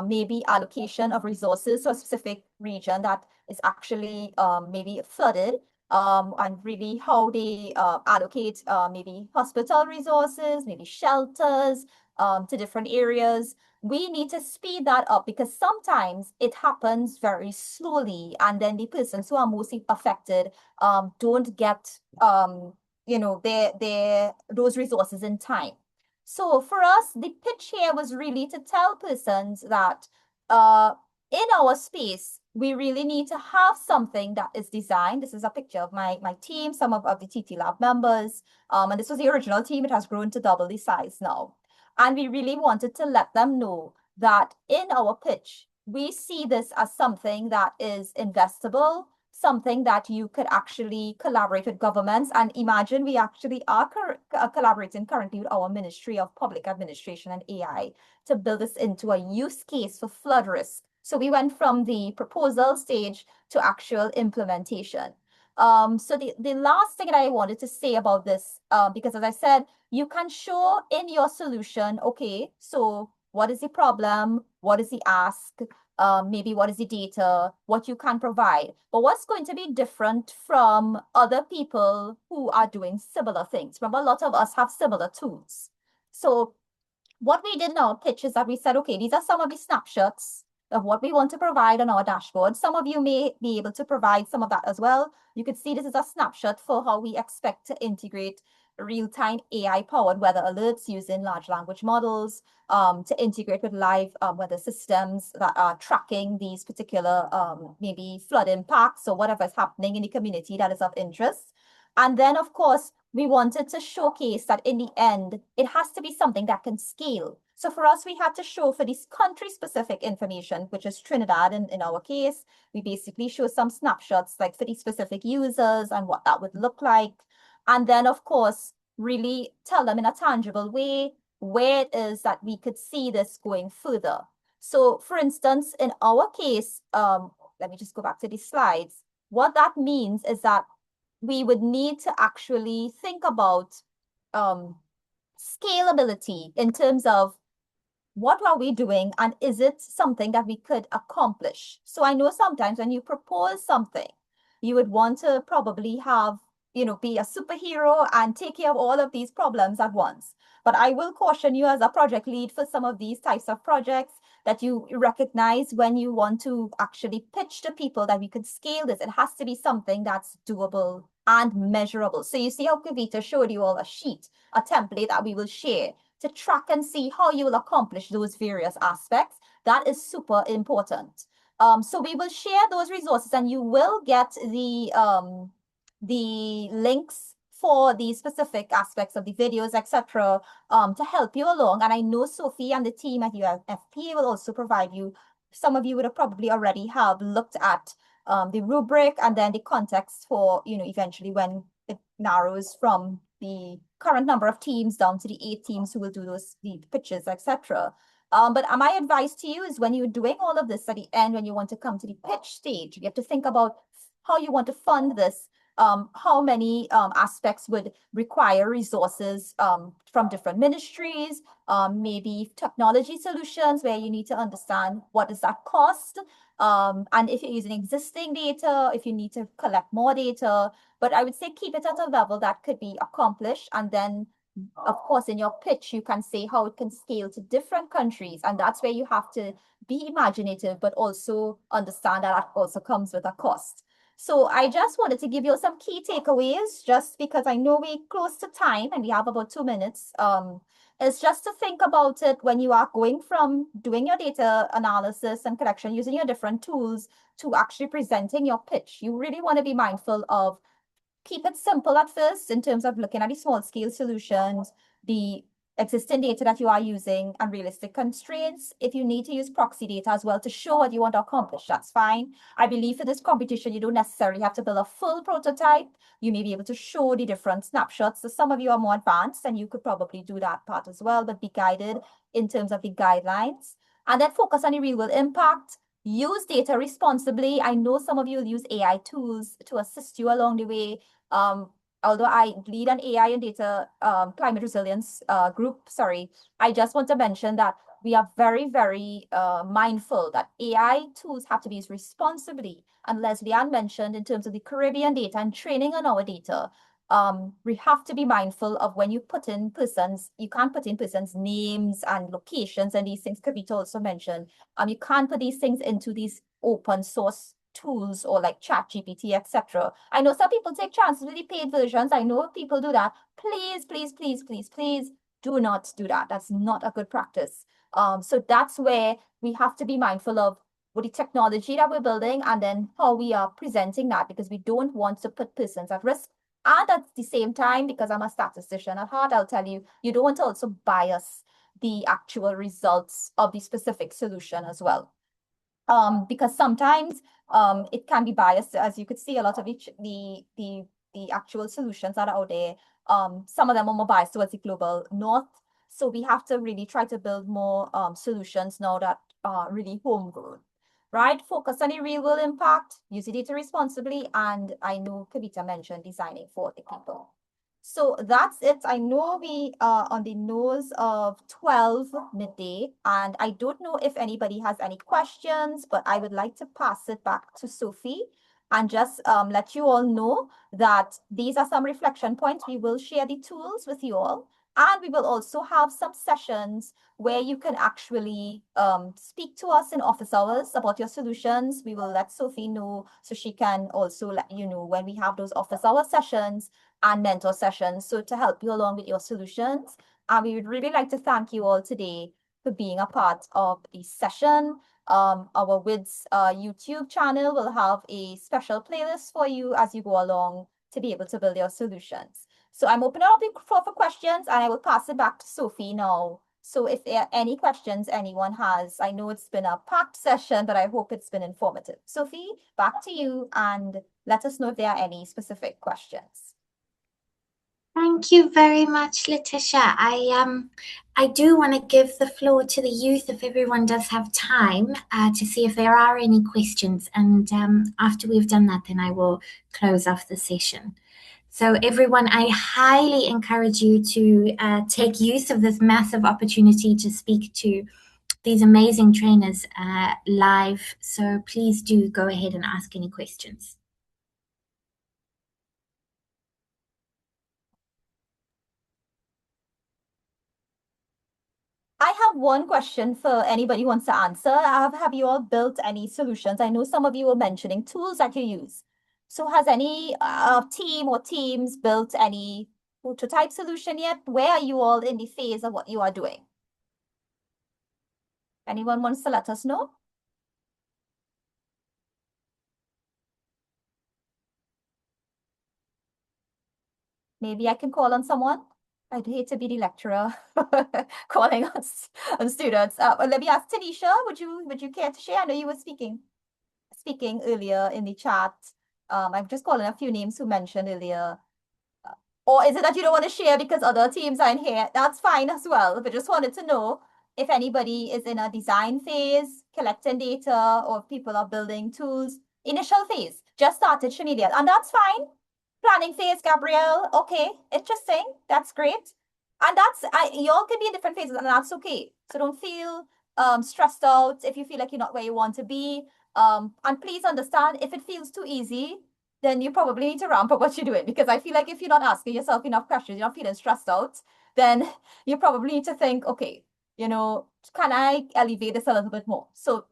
maybe allocation of resources to a specific region that is actually maybe flooded, and really how they allocate maybe hospital resources, maybe shelters to different areas. We need to speed that up because sometimes it happens very slowly, and then the persons who are mostly affected don't get those resources in time. So for us, the pitch here was really to tell persons that in our space, we really need to have something that is designed. This is a picture of my team, some of the TTLab members, and this was the original team. It has grown to double the size now. And we really wanted to let them know that in our pitch, we see this as something that is investable, something that you could actually collaborate with governments. And imagine we actually are collaborating currently with our Ministry of Public Administration and AI to build this into a use case for flood risk. So we went from the proposal stage to actual implementation. So the last thing that I wanted to say about this, because as I said, you can show in your solution, okay, so what is the problem? What is the ask? Maybe what is the data, what you can provide. But what's going to be different from other people who are doing similar things? Remember, a lot of us have similar tools. So what we did in our pitch is that we said, okay, these are some of the snapshots of what we want to provide on our dashboard. Some of you may be able to provide some of that as well. You could see this is a snapshot for how we expect to integrate real-time AI-powered weather alerts using large language models to integrate with live weather systems that are tracking these particular maybe flood impacts or whatever is happening in the community that is of interest. And then, of course, we wanted to showcase that in the end, it has to be something that can scale. So for us, we had to show for this country-specific information, which is Trinidad in our case. We basically show some snapshots like for the specific users and what that would look like. And then, of course, really tell them in a tangible way where it is that we could see this going further. So for instance, in our case, let me just go back to these slides. What that means is that we would need to actually think about scalability in terms of what are we doing and is it something that we could accomplish? So I know sometimes when you propose something, you would want to probably have, be a superhero and take care of all of these problems at once. But I will caution you as a project lead for some of these types of projects that you recognize when you want to actually pitch to people that we could scale this. It has to be something that's doable and measurable. So you see how Kavita showed you all a sheet, a template that we will share to track and see how you will accomplish those various aspects. That is super important. So we will share those resources and you will get the links for the specific aspects of the videos, etc., to help you along. And I know Sophie and the team at UFPA will also provide you. Some of you would have probably already have looked at the rubric and then the context for, eventually when it narrows from the current number of teams down to the 8 teams who will do the pitches, etc. But my advice to you is when you're doing all of this at the end, when you want to come to the pitch stage, you have to think about how you want to fund this. How many aspects would require resources from different ministries, maybe technology solutions where you need to understand what does that cost, and if you're using existing data, if you need to collect more data. But I would say keep it at a level that could be accomplished. And then, of course, in your pitch, you can say how it can scale to different countries. And that's where you have to be imaginative, but also understand that that also comes with a cost. So I just wanted to give you some key takeaways, just because I know we're close to time and we have about 2 minutes. It's just to think about it when you are going from doing your data analysis and collection using your different tools to actually presenting your pitch. You really want to be mindful of keep it simple at first in terms of looking at the small scale solutions, the existing data that you are using and realistic constraints. If you need to use proxy data as well to show what you want to accomplish, that's fine. I believe for this competition, you don't necessarily have to build a full prototype. You may be able to show the different snapshots. So some of you are more advanced and you could probably do that part as well, but be guided in terms of the guidelines. And then focus on the real world impact. Use data responsibly. I know some of you will use AI tools to assist you along the way. Although I lead an AI and data climate resilience group, I just want to mention that we are very, very mindful that AI tools have to be used responsibly. And Lesley-Ann mentioned in terms of the Caribbean data and training on our data, we have to be mindful of when you put in persons, you can't put in persons' names and locations and these things. Kavita also mentioned, you can't put these things into these open source tools or like ChatGPT, etc. I know some people take chances with the paid versions. I know people do that. Please, please, please, please, please do not do that. That's not a good practice. So that's where we have to be mindful of what the technology that we're building and then how we are presenting that, because we don't want to put persons at risk. And at the same time, because I'm a statistician at heart, I'll tell you, you don't want to also bias the actual results of the specific solution as well. Because sometimes it can be biased, as you could see a lot of the actual solutions that are out there. Some of them are more biased towards the global north. So we have to really try to build more solutions now that are really homegrown, right? Focus on the real world impact, use the data responsibly, and I know Kavita mentioned designing for the people. So that's it. I know we are on the nose of 12 midday, and I don't know if anybody has any questions, but I would like to pass it back to Sophie and just let you all know that these are some reflection points. We will share the tools with you all, and we will also have some sessions where you can actually speak to us in office hours about your solutions. We will let Sophie know so she can also let you know when we have those office hour sessions. and mentor sessions, so to help you along with your solutions. And we would really like to thank you all today for being a part of the session. Our WIDS YouTube channel will have a special playlist for you as you go along to be able to build your solutions. So I'm opening up the floor for questions, and I will pass it back to Sophie now. So if there are any questions anyone has, I know it's been a packed session, but I hope it's been informative. Sophie, back to you, and let us know if there are any specific questions.
Thank you very much, Letetia. I do want to give the floor to the youth if everyone does have time to see if there are any questions. And after we've done that, then I will close off the session. So everyone, I highly encourage you to take use of this massive opportunity to speak to these amazing trainers live. So please do go ahead and ask any questions.
I have one question for anybody who wants to answer. Have you all built any solutions? I know some of you were mentioning tools that you use. So has any team or teams built any prototype solution yet? Where are you all in the phase of what you are doing? Anyone wants to let us know? Maybe I can call on someone. I'd hate to be the lecturer calling on students. Let me ask Tanisha, would you care to share? I know you were speaking earlier in the chat. I'm just calling a few names who mentioned earlier. Or is it that you don't want to share because other teams are in here? That's fine as well. But just wanted to know if anybody is in a design phase, collecting data, or if people are building tools. Initial phase, just started, Shanilia, and that's fine. Planning phase, Gabrielle. Okay, interesting. That's great. And y'all can be in different phases, and that's okay. So don't feel stressed out if you feel like you're not where you want to be. And please understand, if it feels too easy, then you probably need to ramp up what you're doing, because I feel like if you're not asking yourself enough questions, you're not feeling stressed out, then you probably need to think, okay, can I elevate this a little bit more? So,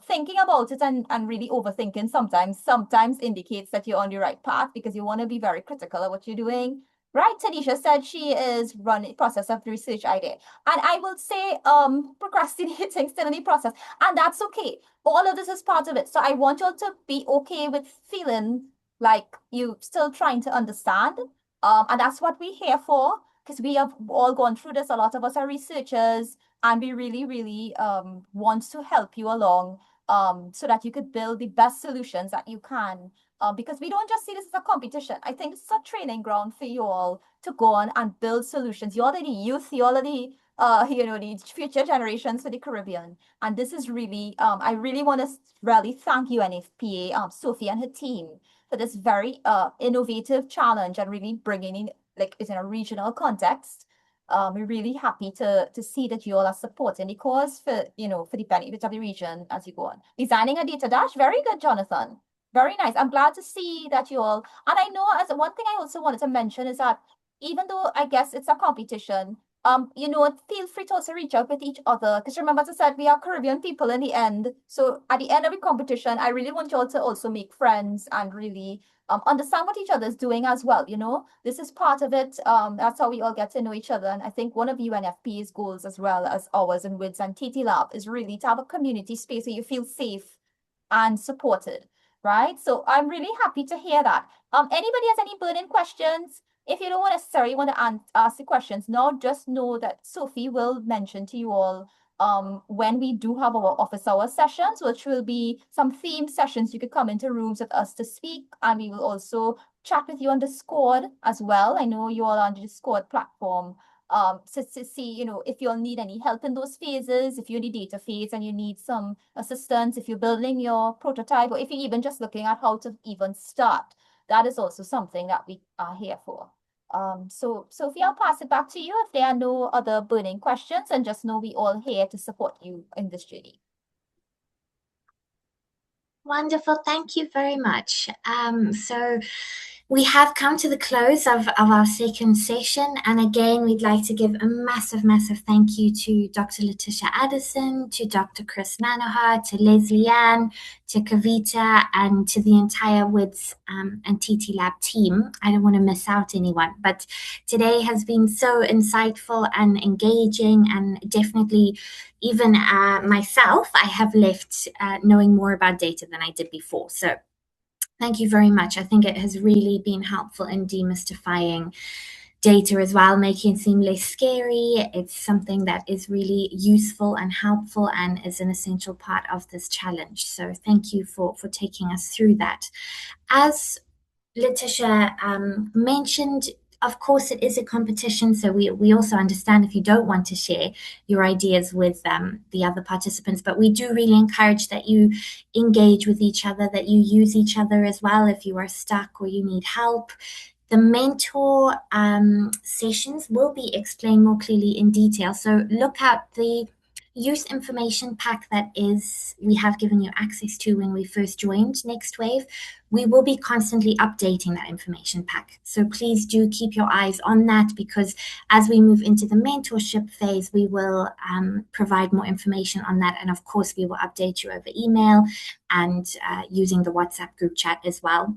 thinking about it and really overthinking sometimes indicates that you're on the right path, because you want to be very critical of what you're doing. Right, Tanisha said she is running process of research idea. And I will say procrastinating still in the process. And that's okay. All of this is part of it. So I want you all to be okay with feeling like you still trying to understand. And that's what we're here for, because we have all gone through this. A lot of us are researchers, and we really, really want to help you along so that you could build the best solutions that you can. Because we don't just see this as a competition. I think this is a training ground for you all to go on and build solutions. You're already youth, you're already the future generations for the Caribbean. And this is really, I really want to really thank you, NFPA, Sophie and her team, for this very innovative challenge and really bringing in, like, it's in a regional context. We're really happy to see that you all are supporting the cause for the benefit of the region as you go on. Designing a data dash, very good, Jonathan. Very nice. I'm glad to see that you all, and I know as one thing I also wanted to mention is that even though I guess it's a competition, feel free to also reach out with each other, because remember, as I said, we are Caribbean people in the end. So at the end of the competition, I really want you all to also make friends and really understand what each other is doing as well. This is part of it. That's how we all get to know each other. And I think one of UNFP's goals, as well as ours in WIDS and TTLab, is really to have a community space where you feel safe and supported, right? So I'm really happy to hear that. Anybody has any burning questions? If you don't necessarily want to ask the questions now, just know that Sophie will mention to you all when we do have our office hour sessions, which will be some themed sessions. You could come into rooms with us to speak, and we will also chat with you on Discord as well. I know you all are on the Discord platform. To see, if you'll need any help in those phases, if you're in the data phase and you need some assistance, if you're building your prototype, or if you're even just looking at how to even start, that is also something that we are here for. So Sophie, I'll pass it back to you if there are no other burning questions, and just know we all here to support you in this journey.
Wonderful. Thank you very much. So We have come to the close of our second session, and again, we'd like to give a massive, massive thank you to Dr. Letetia Addison, to Dr. Kris Manohar, to Lesley-Ann, to Kavita, and to the entire WIDS and TTLab team. I don't want to miss out anyone, but today has been so insightful and engaging, and definitely even myself, I have left knowing more about data than I did before. So thank you very much. I think it has really been helpful in demystifying data as well, making it seem less scary. It's something that is really useful and helpful and is an essential part of this challenge. So thank you for taking us through that. As Letetia mentioned, of course, it is a competition, so we also understand if you don't want to share your ideas with the other participants, but we do really encourage that you engage with each other, that you use each other as well if you are stuck or you need help. The mentor sessions will be explained more clearly in detail, so look out the use information pack that we have given you access to when we first joined Next Wave. We will be constantly updating that information pack. So please do keep your eyes on that, because as we move into the mentorship phase, we will provide more information on that. And of course, we will update you over email and using the WhatsApp group chat as well.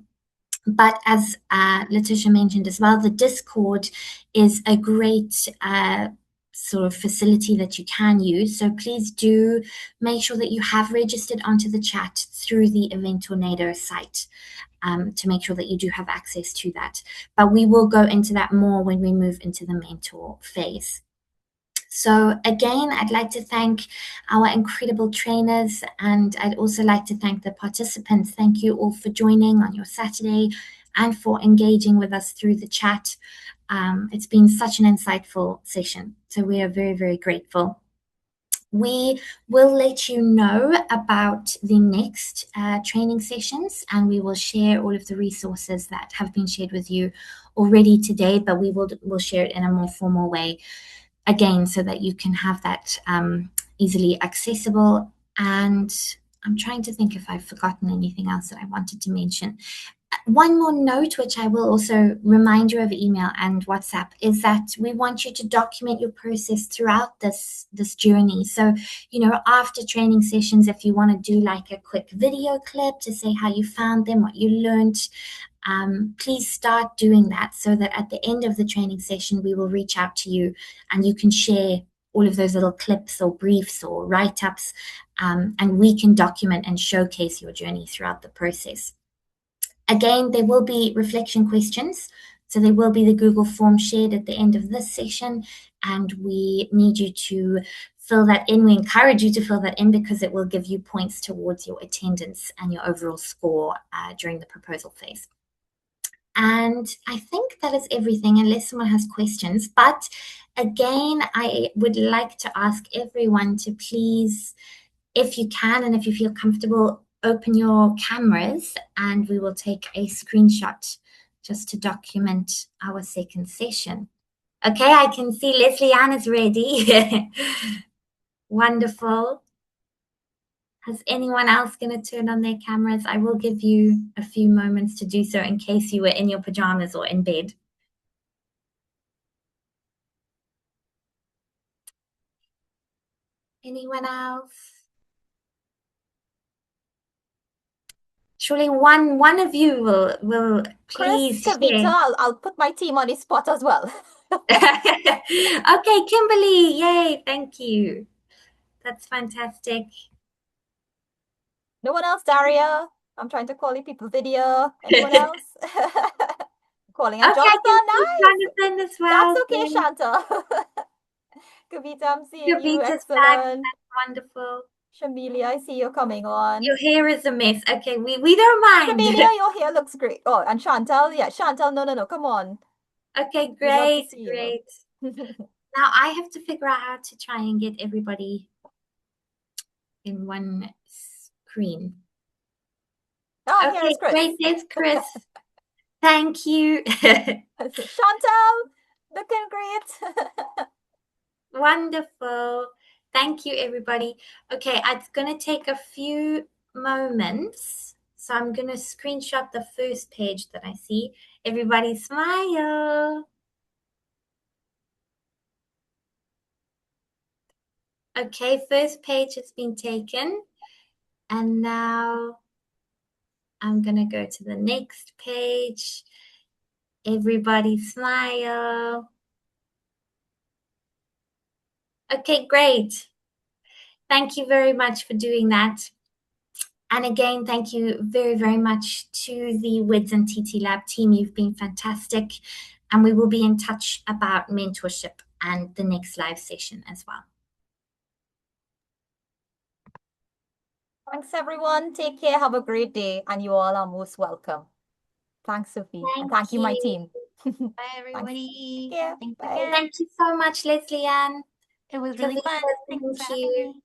But as Letetia mentioned as well, the Discord is a great sort of facility that you can use. So please do make sure that you have registered onto the chat through the Event Tornado site to make sure that you do have access to that. But we will go into that more when we move into the mentor phase. So again, I'd like to thank our incredible trainers, and I'd also like to thank the participants. Thank you all for joining on your Saturday and for engaging with us through the chat. It's been such an insightful session, so we are very, very grateful. We will let you know about the next training sessions, and we will share all of the resources that have been shared with you already today, but we'll share it in a more formal way again so that you can have that easily accessible. And I'm trying to think if I've forgotten anything else that I wanted to mention. One more note, which I will also remind you over email and WhatsApp, is that we want you to document your process throughout this journey. So, after training sessions, if you want to do like a quick video clip to say how you found them, what you learned, please start doing that so that at the end of the training session, we will reach out to you and you can share all of those little clips or briefs or write-ups, and we can document and showcase your journey throughout the process. Again, there will be reflection questions. So there will be the Google form shared at the end of this session, and we need you to fill that in. We encourage you to fill that in because it will give you points towards your attendance and your overall score during the proposal phase. And I think that is everything, unless someone has questions. But again, I would like to ask everyone to please, if you can and if you feel comfortable, open your cameras and we will take a screenshot just to document our second session. Okay, I can see Lesley-Ann is ready. Wonderful. Has anyone else going to turn on their cameras? I will give you a few moments to do so in case you were in your pajamas or in bed. Anyone else? Surely one of you will please
Kris, Kavita,
share.
I'll put my team on the spot as well.
Okay, Kimberly, yay, thank you. That's fantastic.
No one else, Daria? I'm trying to call you people video. Anyone else? Calling out
Okay,
Jonathan, nice.
Jonathan as well.
That's okay,
Yay.
Shanta. Kavita, I'm seeing you.
Kavita's back.
Excellent.
That's wonderful.
Shamelia, I see you coming on.
Your hair is a mess. Okay, we don't mind.
Shamelia, your hair looks great. Oh, and Chantal, yeah, Chantal, no, come on.
Okay,
We'd love to
great,
see you.
great. Now I have to figure out how to try and get everybody in one screen.
Oh,
Okay,
here is Kris.
great. There's Kris. Thank you.
Chantal, looking great.
Wonderful. Thank you, everybody. Okay, it's going to take a few moments. So I'm going to screenshot the first page that I see. Everybody smile. Okay, first page has been taken. And now I'm going to go to the next page. Everybody smile. Okay, great. Thank you very much for doing that. And again, thank you very, very much to the WIDS and TTLab team. You've been fantastic. And we will be in touch about mentorship and the next live session as well.
Thanks, everyone. Take care. Have a great day. And you all are most welcome. Thanks, Sophie. And thank you, my team.
Bye, everybody.
Take care.
Thanks
Bye.
again.
Thank you so much, Lesley-Ann.
It was really
Kavita,
fun. Thanks for
thank
having
you.
me.